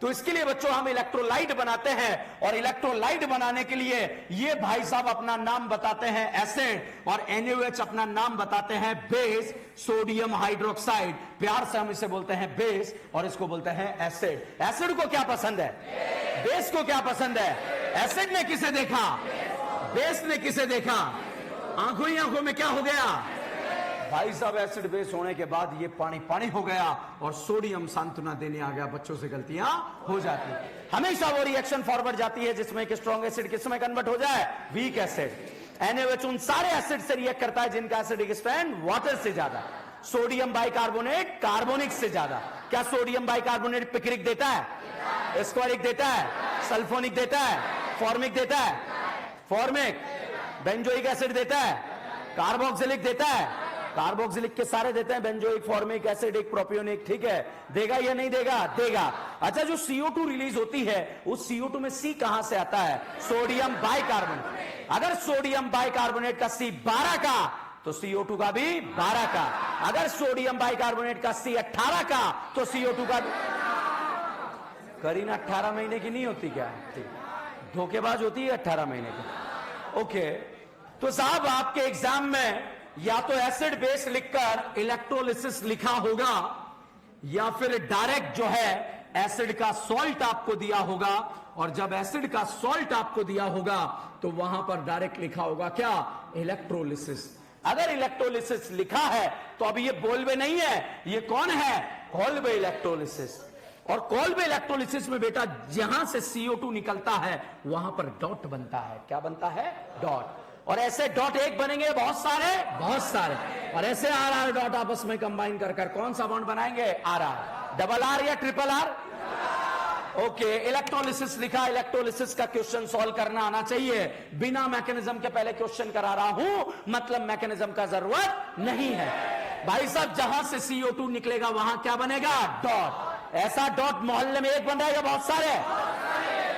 तो इसके लिए बच्चों हम इलेक्ट्रोलाइट बनाते हैं, और इलेक्ट्रोलाइट बनाने के लिए ये भाई साहब अपना नाम बताते हैं एसिड, और NaOH अपना नाम बताते हैं बेस, सोडियम हाइड्रोक्साइड। प्यार से हम इसे बोलते हैं बेस, और इसको बोलते हैं एसिड। एसिड को क्या पसंद है? बेस को क्या पसंद है? एसिड ने किसे देखा? बेस ने किसे देखा? आंखों ही आंखों में क्या हो गया भाई साहब? एसिड बेस होने के बाद ये पानी पानी हो गया, और सोडियम सांत्वना देने आ गया। बच्चों से गलतियां हो जाती है, हमेशा वो रिएक्शन फॉरवर्ड जाती है जिसमें कि स्ट्रॉन्ग एसिड किसमें कन्वर्ट हो जाए? Weak acid. NaOH उन सारे एसिड से रिएक्ट करता है जिनका एसिडिक स्ट्रेंथ वाटर से ज्यादा। सोडियम बाइकार्बोनेट कार्बोनिक से ज्यादा। क्या सोडियम बाइकार्बोनेट पिक्रिक देता है? स्क्वारिक देता है? सल्फोनिक देता है? फॉर्मिक देता है? फॉर्मिक। बेंजोइक एसिड देता है? कार्बोक्सिलिक देता है? कार्बोक्सिलिक के सारे देते हैं, बेंजोइक, फॉर्मिक, एसिडिक, प्रोपियोनिक, ठीक है। देगा या नहीं देगा? देगा। अच्छा, जो CO2 रिलीज होती है उस CO2 में C कहां से आता है? Sodium bicarbonate. अगर सोडियम बाइकार्बोनेट का C 12 का, तो CO2 का भी 12 का। अगर सोडियम बाइकार्बोनेट का C 18 का, तो CO2 का भी। करीना 18 महीने की नहीं होती क्या? धोखेबाज होती है 18 महीने की। ओके, तो साहब आपके एग्जाम में या तो एसिड बेस लिखकर इलेक्ट्रोलिसिस लिखा होगा, या फिर डायरेक्ट जो है एसिड का सॉल्ट आपको दिया होगा, और जब एसिड का सॉल्ट आपको दिया होगा तो वहां पर डायरेक्ट लिखा होगा क्या? इलेक्ट्रोलिसिस। अगर इलेक्ट्रोलिसिस लिखा है तो अब ये बोल्वे नहीं है, ये कौन है? Kolbe electrolysis. और कोल्बे इलेक्ट्रोलिसिस में बेटा जहां से CO2 निकलता है वहां पर डॉट बनता है। क्या बनता है? डॉट। और ऐसे डॉट एक बनेंगे बहुत सारे, और ऐसे RR डॉट आपस में कंबाइन कर कौन सा बॉन्ड बनाएंगे? RR। डबल R या ट्रिपल R? ओके, इलेक्ट्रोलिसिस लिखा, इलेक्ट्रोलिसिस का क्वेश्चन सॉल्व करना आना चाहिए। बिना मैकेनिज्म के पहले क्वेश्चन करा रहा हूं, मतलब मैकेनिज्म का जरूरत नहीं है। भाई साहब, जहां से CO2 निकलेगा वहां क्या बनेगा? डॉट। ऐसा डॉट मोहल्ले में एक बन रहा है या बहुत सारे?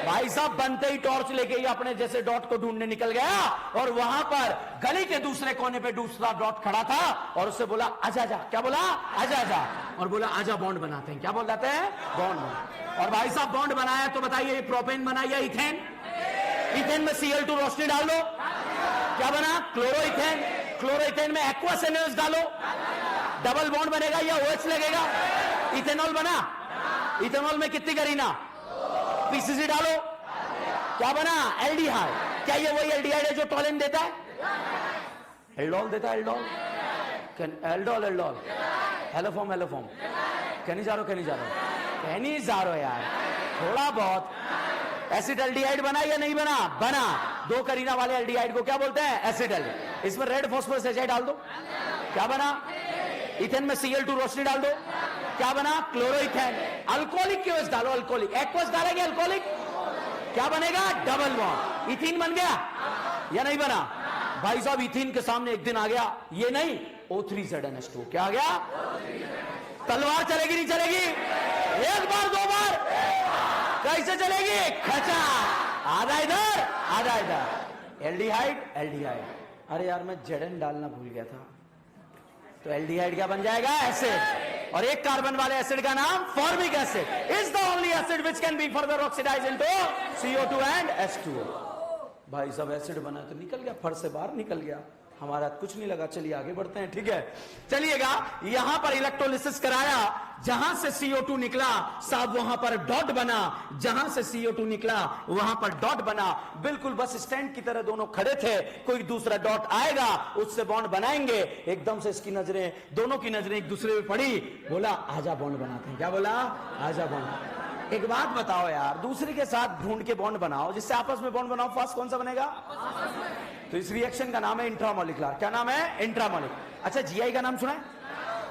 भाई साहब, बनते ही टॉर्च लेके ही अपने जैसे डॉट को ढूंढने निकल गया, और वहां पर गली के दूसरे कोने पे दूसरा डॉट खड़ा था और उससे बोला आजा आजा। क्या बोला? आजा आजा। और बोला आजा बॉन्ड बनाते हैं। क्या बोल जाते हैं? बॉन्ड। और भाई साहब, बॉन्ड बनाया तो बताइए ये प्रोपेन बना या इथेन? इथेन में Cl2 रोशनी डाल दो, क्या बना? क्लोरोइथेन। क्लोरोइथेन में एक्वस NaOH डालो, डबल बॉन्ड बनेगा या OH लगेगा? इथेनॉल बना। इथेनॉल में कितनी करीना? PCC डालो, क्या बना? एल्डिहाइड। क्या ये वही एल्डिहाइड है जो टॉलिन देता है? एल्डोल देता है, aldol. Aldol aldol haloform haloform. कहनी जा रहे हो यार, थोड़ा बहुत। एसिड एल्डिहाइड बना या नहीं बना? बना। दो करीना वाले एल्डिहाइड को क्या बोलते हैं? Acid aldehyde. इसमें रेड फॉस्फोरस एचाइड डाल दो, क्या बना? इथेन में Cl2 रोशनी डाल दो, क्या बना? क्लोरोइथेन। अल्कोहलिक क्यों डालो? अल्कोहलिक एक्वस डालेंगे, अल्कोहलिक क्या बनेगा? Double bond. इथीन बन गया या नहीं बना? भाई साहब, इथीन के सामने एक दिन आ गया, ये नहीं, O3ZNH2। क्या आ गया? तलवार चलेगी नहीं चलेगी? एक बार दो बार कैसे चलेगी? खचा, आधा इधर आधा इधर। Aldehyde aldehyde. अरे यार, मैं ZN डालना भूल गया था। तो एल्डिहाइड क्या बन जाएगा? एसिड। और एक कार्बन वाले एसिड का नाम formic acid. Is the only acid which can be further oxidize into CO2 and H2O। भाई साहब, एसिड बना तो निकल गया, फर से बाहर निकल गया, हमारा कुछ नहीं लगा। चलिए आगे बढ़ते हैं, ठीक है? चलिएगा, यहां पर इलेक्ट्रोलिसिस कराया, जहां से CO2 निकला साहब वहां पर डॉट बना, जहां से CO2 निकला वहां पर डॉट बना। बिल्कुल बस स्टैंड की तरह दोनों खड़े थे, कोई दूसरा डॉट आएगा उससे बॉन्ड बनाएंगे। एकदम से इसकी नजरें, दोनों की नजरें एक दूसरे पे पड़ी, बोला आजा बॉन्ड बनाते हैं। क्या बोला? आजा बॉन्ड। एक बात बताओ यार, दूसरे के साथ ढूंढ के बॉन्ड बनाओ, जिससे आपस में बॉन्ड बनाओ, फास्ट कौन सा बनेगा? तो इस रिएक्शन का नाम है इंट्रामोलिकुलर। क्या नाम है? इंट्रामोलिकुलर। अच्छा, GI का नाम सुना है?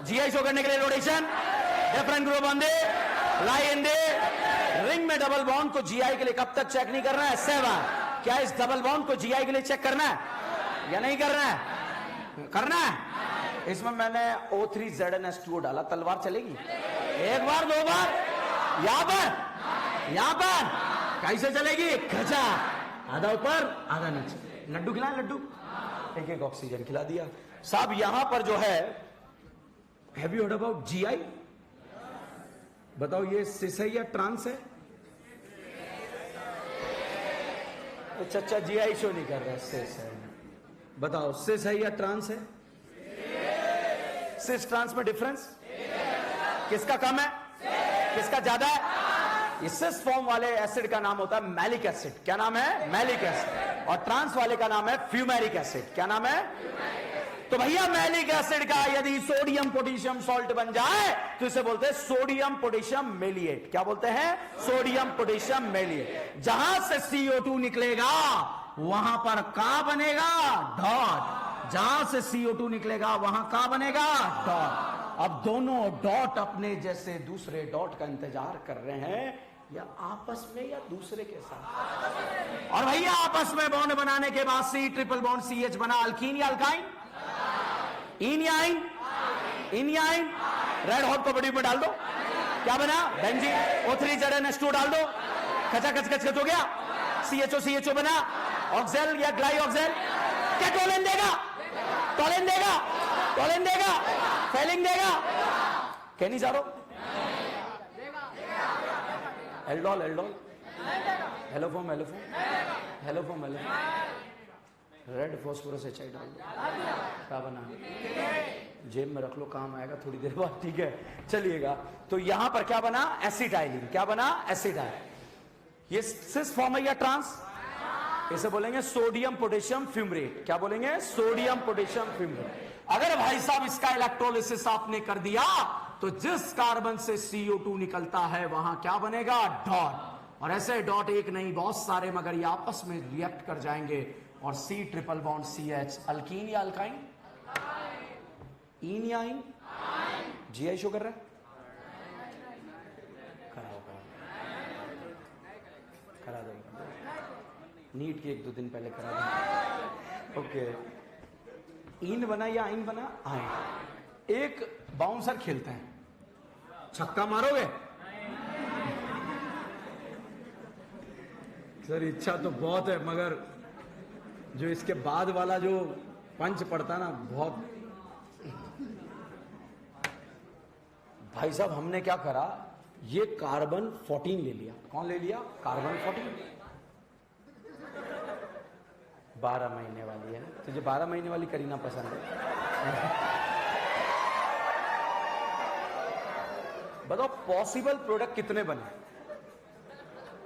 GI शो करने के लिए rotation, different group on they lie in they ring में डबल बॉन्ड को GI के लिए कब तक चेक नहीं करना है? 7। क्या इस डबल बॉन्ड को GI के लिए चेक करना है या नहीं करना है? करना है। इसमें मैंने O3ZNH2O डाला, तलवार चलेगी? एक बार दो बार, यहां पर कैसे चलेगी? खचा, आधा ऊपर आधा नीचे। लड्डू खिलाए? लड्डू एक एक ऑक्सीजन खिला दिया। साहब, यहां पर जो है, have you heard about GI? बताओ, ये सिस है या ट्रांस है? अच्छा, GI शो नहीं कर रहा, सिस है। बताओ, सिस है या ट्रांस है? सिस ट्रांस में डिफरेंस किसका कम है, किसका ज्यादा है? इस सिस फॉर्म वाले एसिड का नाम होता है मैलिक एसिड। क्या नाम है? Malic acid. और ट्रांस वाले का नाम है फ्यूमेरिक एसिड। क्या नाम है? तो भैया, मैलिक एसिड का यदि सोडियम पोटेशियम सॉल्ट बन जाए तो इसे बोलते हैं सोडियम पोटेशियम मेलिएट। क्या बोलते हैं? Sodium potassium maleate. जहां से CO2 निकलेगा वहां पर का बनेगा? डॉट। जहां से CO2 निकलेगा वहां का बनेगा? डॉट। अब दोनों डॉट अपने जैसे दूसरे डॉट का इंतजार कर रहे हैं, या आपस में या दूसरे के साथ। और भैया, आपस में बॉन्ड बनाने के बाद C ट्रिपल बॉन्ड CH बना। अल्कीन या अल्काइन? इन या आइन? इन या आइन? रेड हॉट को बड़ी में डाल दो, क्या बना? बेंजीन। O3ZNH2 डाल दो, खचा खच खच खच हो गया, CHO बना। ऑक्सेल या ग्लाई ऑक्सेल? क्या टोलेन देगा? टोलेन देगा? टोलेन देगा? फेलिंग देगा? कह नहीं जा रहा? Aldol aldol haloform haloform haloform haloform. Red phosphorus एचाइड डाल दो, क्या बना? जेब में रख लो, काम आएगा थोड़ी देर बाद, ठीक है? चलिएगा, तो यहां पर क्या बना? एसिटाइलिन। क्या बना? एसिटाइल। ये सिस फॉर्म है या ट्रांस? इसे बोलेंगे सोडियम पोटेशियम फ्यूमरेट। क्या बोलेंगे? Sodium potassium fumarate. अगर भाई साहब इसका इलेक्ट्रोलिसिस आपने कर दिया तो जिस कार्बन से CO2 निकलता है वहां क्या बनेगा? डॉट। और ऐसे डॉट एक नहीं बहुत सारे, मगर ये आपस में रिएक्ट कर जाएंगे और C triple bond CH, alkyne या अल्काइन? इन या इन? GI शो कर रहा है? करा दो, नीट के 1-2 दिन पहले करा दो। ओके, इन बना या आइन बना? आइन। एक बाउंसर खेलते हैं, छक्का मारोगे? सर इच्छा तो बहुत है, मगर जो इसके बाद वाला जो पंच पड़ता है ना, बहुत। भाई साहब हमने क्या करा, ये कार्बन 14 ले लिया। कौन ले लिया? कार्बन 14। 12 महीने वाली है ना, तुझे 12 महीने वाली करीना पसंद है? बताओ पॉसिबल प्रोडक्ट कितने बने?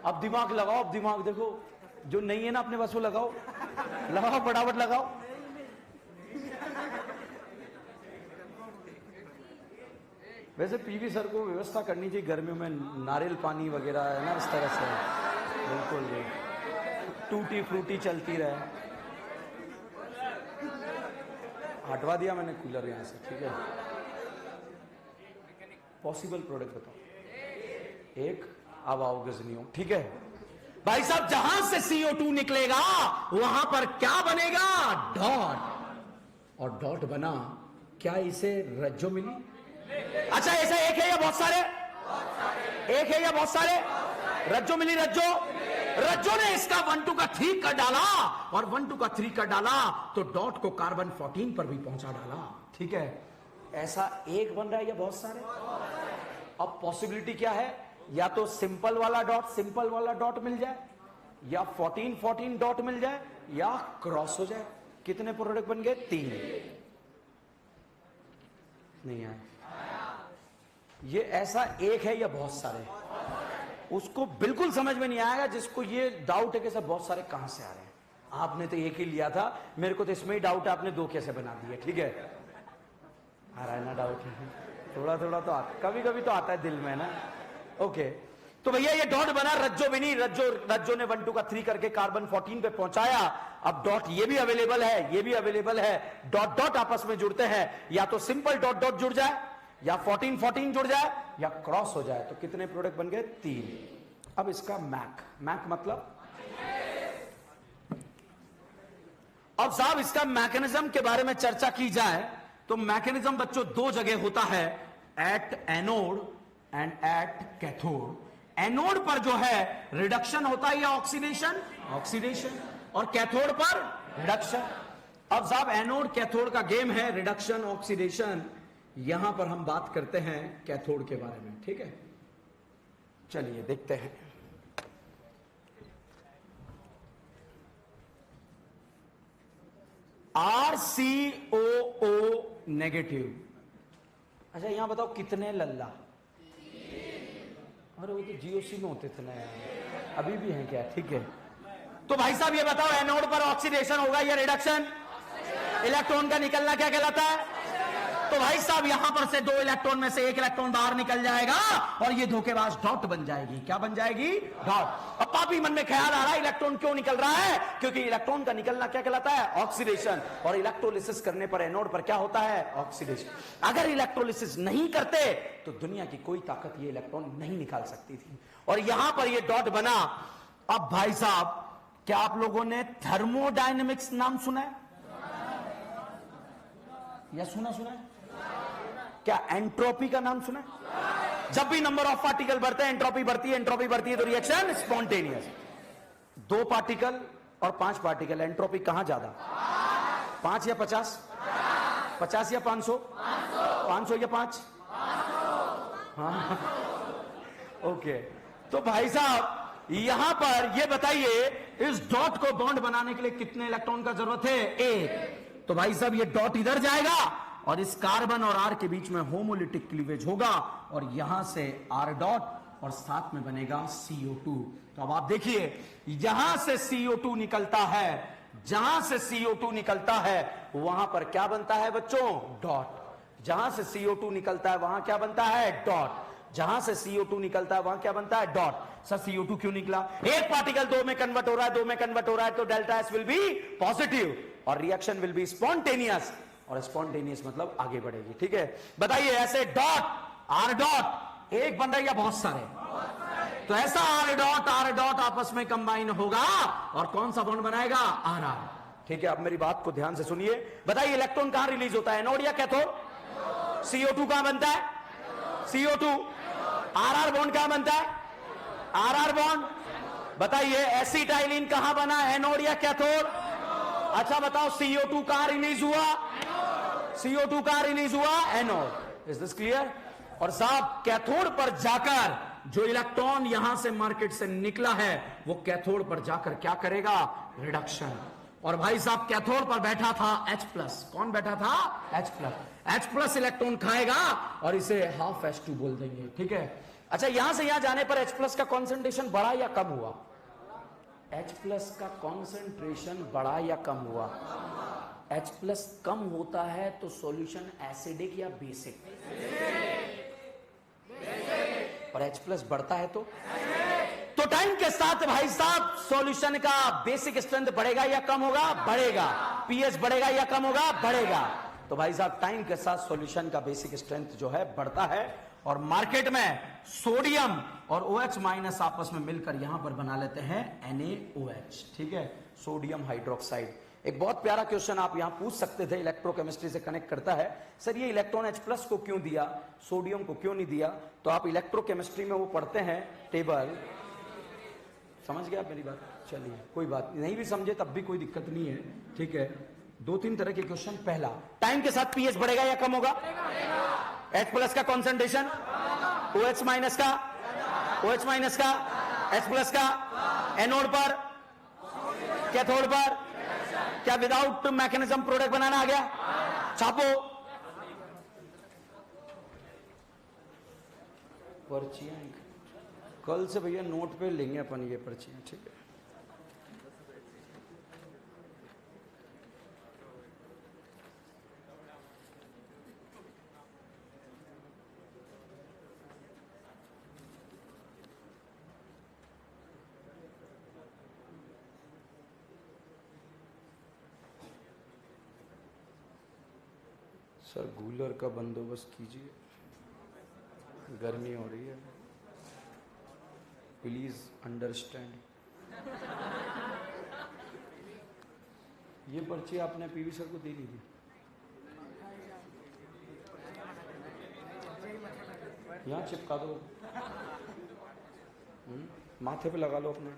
अब दिमाग लगाओ, अब दिमाग देखो, जो नहीं है ना अपने पास वो लगाओ, लगाओ फटाफट लगाओ। वैसे पीवी सर को व्यवस्था करनी चाहिए गर्मियों में, नारियल पानी वगैरह है ना, इस तरह से बिल्कुल जी, टूटी फ्रूटी चलती रहे। हटवा दिया मैंने कूलर यहां से, ठीक है। पॉसिबल प्रोडक्ट बताओ एक, अब आओ गजनियों, ठीक है भाई साहब। जहां से CO2 निकलेगा वहां पर क्या बनेगा? डॉट। और डॉट बना, क्या इसे रज्जो मिली? अच्छा ऐसा एक है या बहुत सारे? एक है या बहुत सारे? रज्जो मिली, रज्जो। रज्जो ने इसका 1-2 का 3 कर डाला, और 1-2 का 3 कर डाला तो डॉट को कार्बन 14 पर भी पहुंचा डाला, ठीक है। ऐसा एक बन रहा है या बहुत सारे? अब पॉसिबिलिटी क्या है, या तो सिंपल वाला डॉट मिल जाए, या 14 डॉट मिल जाए, या क्रॉस हो जाए। कितने प्रोडक्ट बन गए? 3। नहीं आए। ये ऐसा एक है या बहुत सारे? उसको बिल्कुल समझ में नहीं आएगा जिसको ये डाउट है कि सब बहुत सारे कहां से आ रहे हैं। आपने तो एक ही लिया था, मेरे को तो इसमें ही डाउट है, आपने 2 कैसे बना दिए? ठीक है, आ रहा है ना डाउट? थोड़ा थोड़ा तो आता, कभी कभी तो आता है दिल में ना। ओके, तो भैया ये डॉट बना, रज्जो भी नहीं, रज्जो ने 1-2 का 3 करके कार्बन 14 पे पहुंचाया। अब डॉट ये भी अवेलेबल है, ये भी अवेलेबल है, डॉट डॉट आपस में जुड़ते हैं, या तो सिंपल डॉट डॉट जुड़ जाए, या 14 जुड़ जाए, या क्रॉस हो जाए। तो कितने प्रोडक्ट बन गए? 3। अब इसका मैक मतलब, अब साहब इसका मैकेनिज्म के बारे में चर्चा की जाए तो मैकेनिज्म बच्चों 2 जगह होता है, at anode and at cathode. Anode पर जो है रिडक्शन होता है या ऑक्सीडेशन, और कैथोड पर रिडक्शन। अब साहब एनोड कैथोड का गेम है, रिडक्शन ऑक्सीडेशन। यहां पर हम बात करते हैं कैथोड के बारे में, ठीक है। चलिए देखते हैं। RCOO negative. अच्छा यहां बताओ कितने लल्ला? अरे वो तो GOC में होते थे ना यार, अभी भी हैं क्या? ठीक है, तो भाई साहब ये बताओ एनोड पर ऑक्सीडेशन होगा या रिडक्शन? इलेक्ट्रॉन का निकलना क्या कहलाता है? तो भाई साहब यहां पर से 2 इलेक्ट्रॉन में से 1 इलेक्ट्रॉन बाहर निकल जाएगा, और ये धोखेबाज डॉट बन जाएगी। क्या बन जाएगी? डॉट। अब पापी मन में ख्याल आ रहा है इलेक्ट्रॉन क्यों निकल रहा है? क्योंकि इलेक्ट्रॉन का निकलना क्या कहलाता है? ऑक्सीडेशन। और इलेक्ट्रोलिसिस करने पर एनोड पर क्या होता है? ऑक्सीडेशन। अगर इलेक्ट्रोलिसिस नहीं करते तो दुनिया की कोई ताकत ये इलेक्ट्रॉन नहीं निकाल सकती थी, और यहां पर ये डॉट बना। अब भाई साहब क्या आप लोगों ने थर्मोडायनेमिक्स नाम सुना है या सुना है? क्या एंट्रोपी का नाम सुना है? जब भी नंबर ऑफ पार्टिकल बढ़ते हैं एंट्रोपी बढ़ती है तो रिएक्शन स्पॉन्टेनियस। 2 पार्टिकल और 5 पार्टिकल, एंट्रोपी कहां ज्यादा? 5 या 50? 50 या 500? 500 या 5? हाँ ओके, तो भाई साहब यहां पर ये बताइए इस डॉट को बॉन्ड बनाने के लिए कितने इलेक्ट्रॉन का जरूरत है? 1। तो भाई साहब ये डॉट इधर जाएगा और इस कार्बन और आर के बीच में होमोलिटिक क्लीवेज होगा, और यहां से आर डॉट और साथ में बनेगा CO2। तो अब आप देखिए यहां से CO2 निकलता है, जहां से CO2 निकलता है वहां पर क्या बनता है बच्चों? डॉट। जहां से CO2 निकलता है वहां क्या बनता है? डॉट। जहां से CO2 निकलता है वहां क्या बनता है? डॉट। सर CO2 क्यों निकला? एक पार्टिकल दो में कन्वर्ट हो रहा है, दो में कन्वर्ट हो रहा है, तो delta S will be positive और रिएक्शन विल बी स्पॉन्टेनियस, और स्पॉन्टेनियस मतलब आगे बढ़ेगी। ठीक है, बताइए ऐसे डॉट आर डॉट एक बन रहा है या बहुत सारे? तो ऐसा आर डॉट आपस में कंबाइन होगा और कौन सा बॉन्ड बनाएगा? R R. ठीक है, अब मेरी बात को ध्यान से सुनिए। बताइए इलेक्ट्रॉन कहां रिलीज होता है? एनोड या कैथोड? CO2 कहां बनता है? CO2। आर आर बॉन्ड कहां बनता है? R R bond. बताइए एसिटाइलिन कहां बना? एनोड या कैथोड? अच्छा बताओ CO2 कहां रिलीज हुआ? CO2 कहां रिलीज हुआ? एनोड। Is this clear? और साहब कैथोड पर जाकर जो इलेक्ट्रॉन यहां से मार्केट से निकला है वो कैथोड पर जाकर क्या करेगा? रिडक्शन। और भाई साहब कैथोड पर बैठा था H+। कौन बैठा था? H+। इलेक्ट्रॉन खाएगा और इसे हाफ H2 बोल देंगे। ठीक है, अच्छा यहां से यहां जाने पर H+ का कॉन्सेंट्रेशन बढ़ा या कम हुआ? H+ का कॉन्सेंट्रेशन बढ़ा या कम हुआ? H+ कम होता है तो सॉल्यूशन एसिडिक या बेसिक? और H+ बढ़ता है तो टाइम के साथ भाई साहब सॉल्यूशन का बेसिक स्ट्रेंथ बढ़ेगा या कम होगा? बढ़ेगा। पीएच बढ़ेगा या कम होगा? बढ़ेगा। तो भाई साहब टाइम के साथ सॉल्यूशन का बेसिक स्ट्रेंथ जो है बढ़ता है और मार्केट में सोडियम और OH- आपस में मिलकर यहां पर बना लेते हैं NaOH। ठीक है, सोडियम हाइड्रोक्साइड। एक बहुत प्यारा क्वेश्चन आप यहां पूछ सकते थे, इलेक्ट्रोकेमिस्ट्री से कनेक्ट करता है। सर ये इलेक्ट्रॉन H+ को क्यों दिया, सोडियम को क्यों नहीं दिया? तो आप इलेक्ट्रोकेमिस्ट्री में वो पढ़ते हैं टेबल। समझ गया आप मेरी बात? चलिए कोई बात नहीं भी समझे तब भी कोई दिक्कत नहीं है। ठीक है, 2-3 तरह के क्वेश्चन। पहला, टाइम के साथ पीएच बढ़ेगा या कम होगा? H+ का कॉन्सेंट्रेशन OH- का H+ का एनोड पर कैथोड पर क्या विदाउट मैकेनिज्म प्रोडक्ट बनाना आ गया? छापो पर्चियां। कल से भैया नोट पे लेंगे अपन ये पर्चियां। ठीक है, सर कूलर का बंदोबस्त कीजिए, गर्मी हो रही है, प्लीज अंडरस्टैंड। ये पर्ची आपने पीवी सर को दे दी थी? यहाँ चिपका दो, माथे पे लगा लो अपने।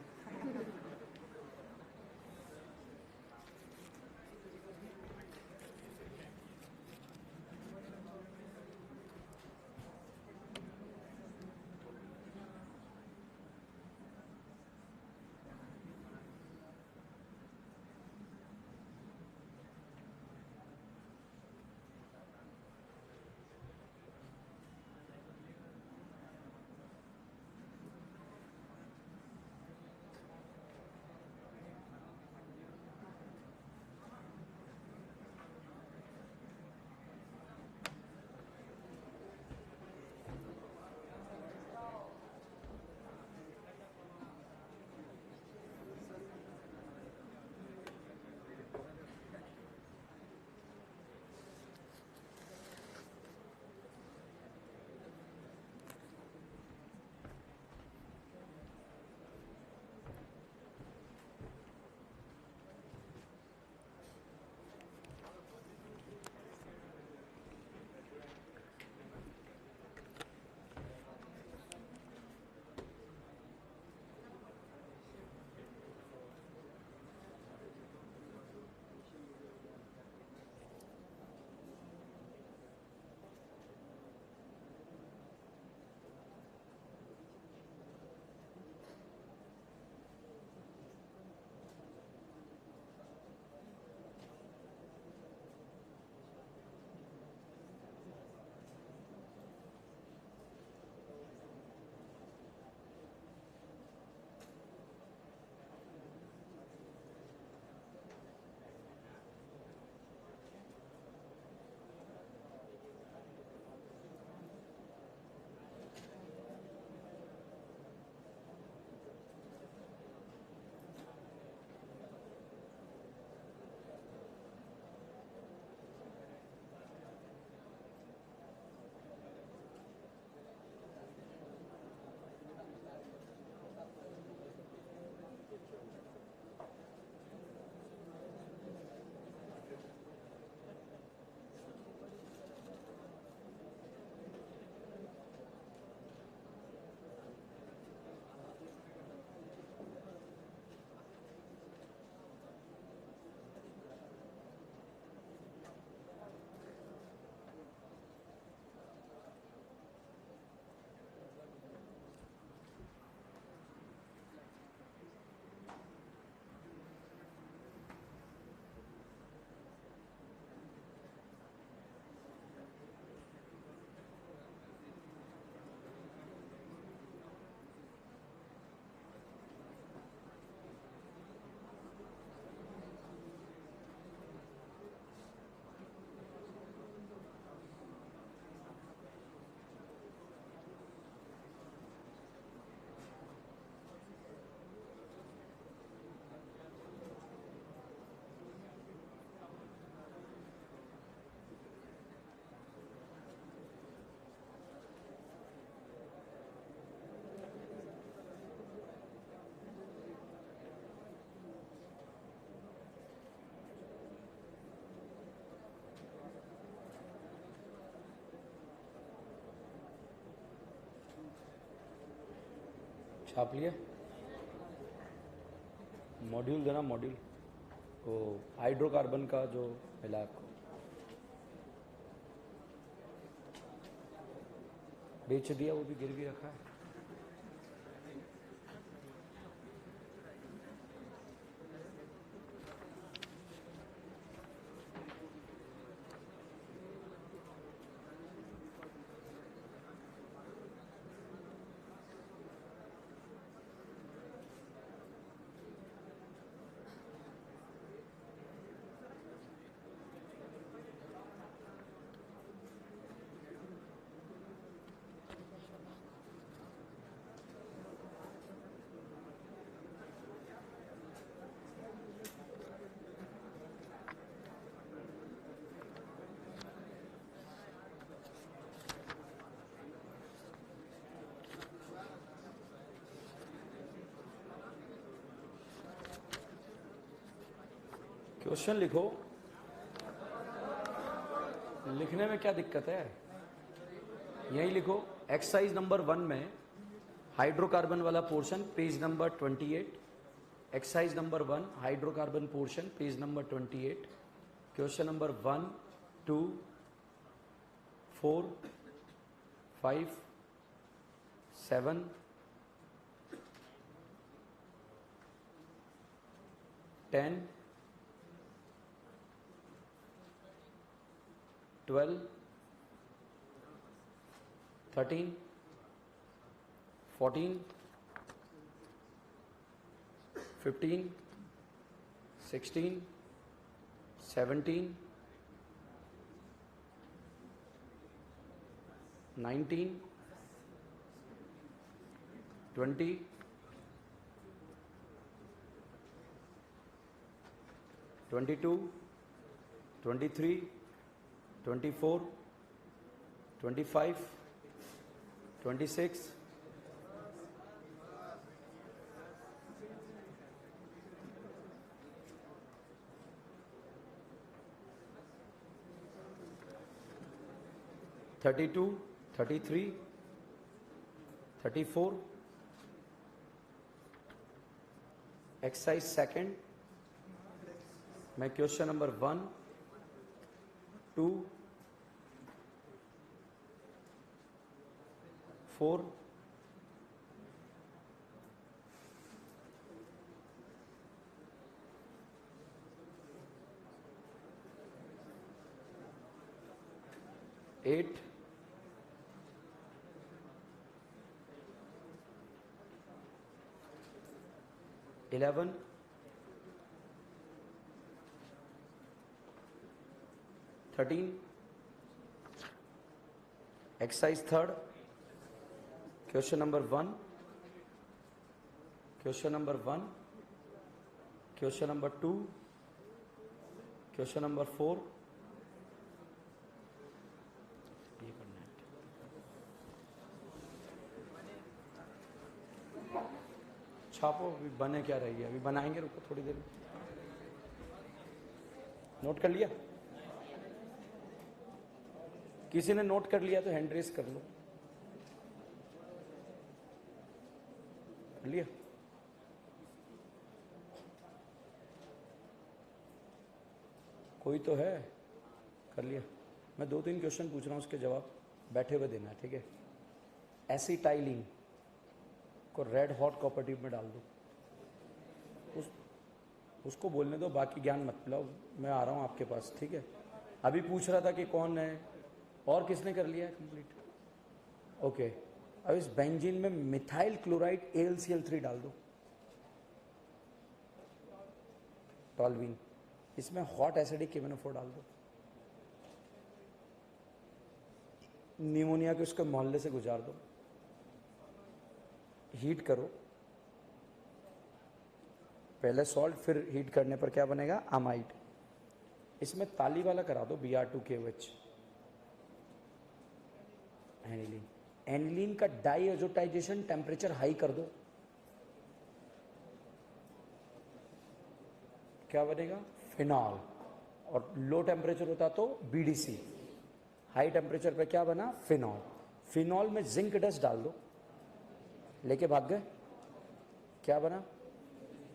छाप लिया मॉड्यूल देना मॉड्यूल वो हाइड्रोकार्बन का जो मिला आपको बेच दिया वो भी गिरवी रखा है क्वेश्चन लिखो लिखने में क्या दिक्कत है यही लिखो एक्सरसाइज नंबर 1 में हाइड्रोकार्बन वाला portion page number 28 exercise number 1 hydrocarbon portion page number 28 question number 1 2 4 5 7 10 12 13 14 15 16 17 19 20 22 23 24 25 26 32 33 34 exercise second मैं question number 1 2 4 8 11 13 exercise third question number 1 question number 1 question number 2 question number 4 ये करना है छापो अभी बने क्या रही है अभी बनाएंगे रुको थोड़ी देर में नोट कर लिया किसी ने नोट कर लिया तो हैंड रेस कर लो कर लिया कोई तो है कर लिया मैं 2-3 क्वेश्चन पूछ रहा हूं उसके जवाब बैठे हुए देना है ठीक है एसिटाइलिन को रेड हॉट कॉपर ट्यूब में डाल दो उसको बोलने दो बाकी ज्ञान मत पिलाओ मैं आ रहा हूं आपके पास ठीक है अभी पूछ रहा था कि कौन है और किसने कर लिया है कंप्लीट ओके अब इस बेंजीन में मिथाइल क्लोराइड AlCl3 डाल दो टॉल्विन इसमें हॉट एसिडिक KMnO4 डाल दो निमोनिया के उसके मोहल्ले से गुजार दो हीट करो पहले सॉल्ट फिर हीट करने पर क्या बनेगा अमाइड इसमें ताली वाला करा दो Br2KOH एनिलीन एनिलीन का डाइएजोटाइजेशन टेम्परेचर हाई कर दो क्या बनेगा फिनॉल और लो टेम्परेचर होता तो BDC हाई टेम्परेचर पे क्या बना फिनॉल फिनॉल में जिंक डस्ट डाल दो लेके भाग गए क्या बना?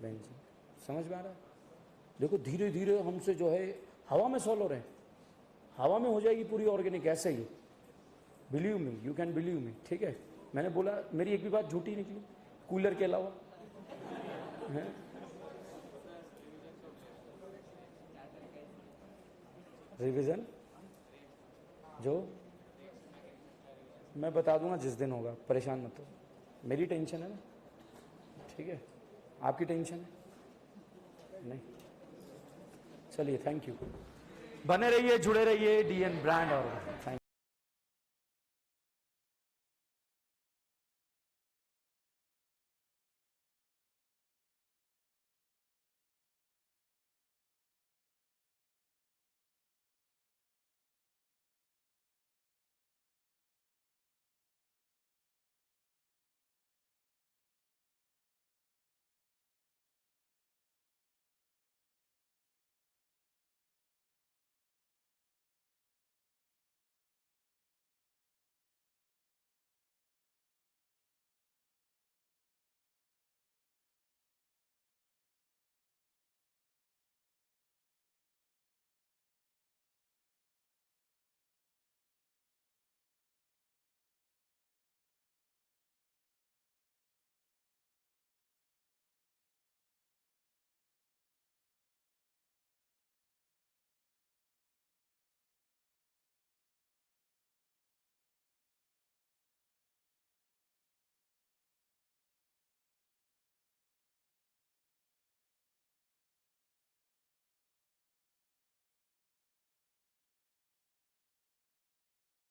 बेंजीन। समझ में आ रहा है? देखो धीरे धीरे हमसे जो है हवा में सॉल्व हो रहे हैं, हवा में हो जाएगी पूरी ऑर्गेनिक ऐसे ही। Believe me, you can believe me, ठीक है। मैंने बोला मेरी एक भी बात झूठी निकली कूलर के अलावा है? रिवीजन जो मैं बता दूंगा जिस दिन होगा, परेशान मत हो। मेरी टेंशन है ना, ठीक है, आपकी टेंशन है नहीं। चलिए थैंक यू, बने रहिए, जुड़े रहिए DN ब्रांड और थैंक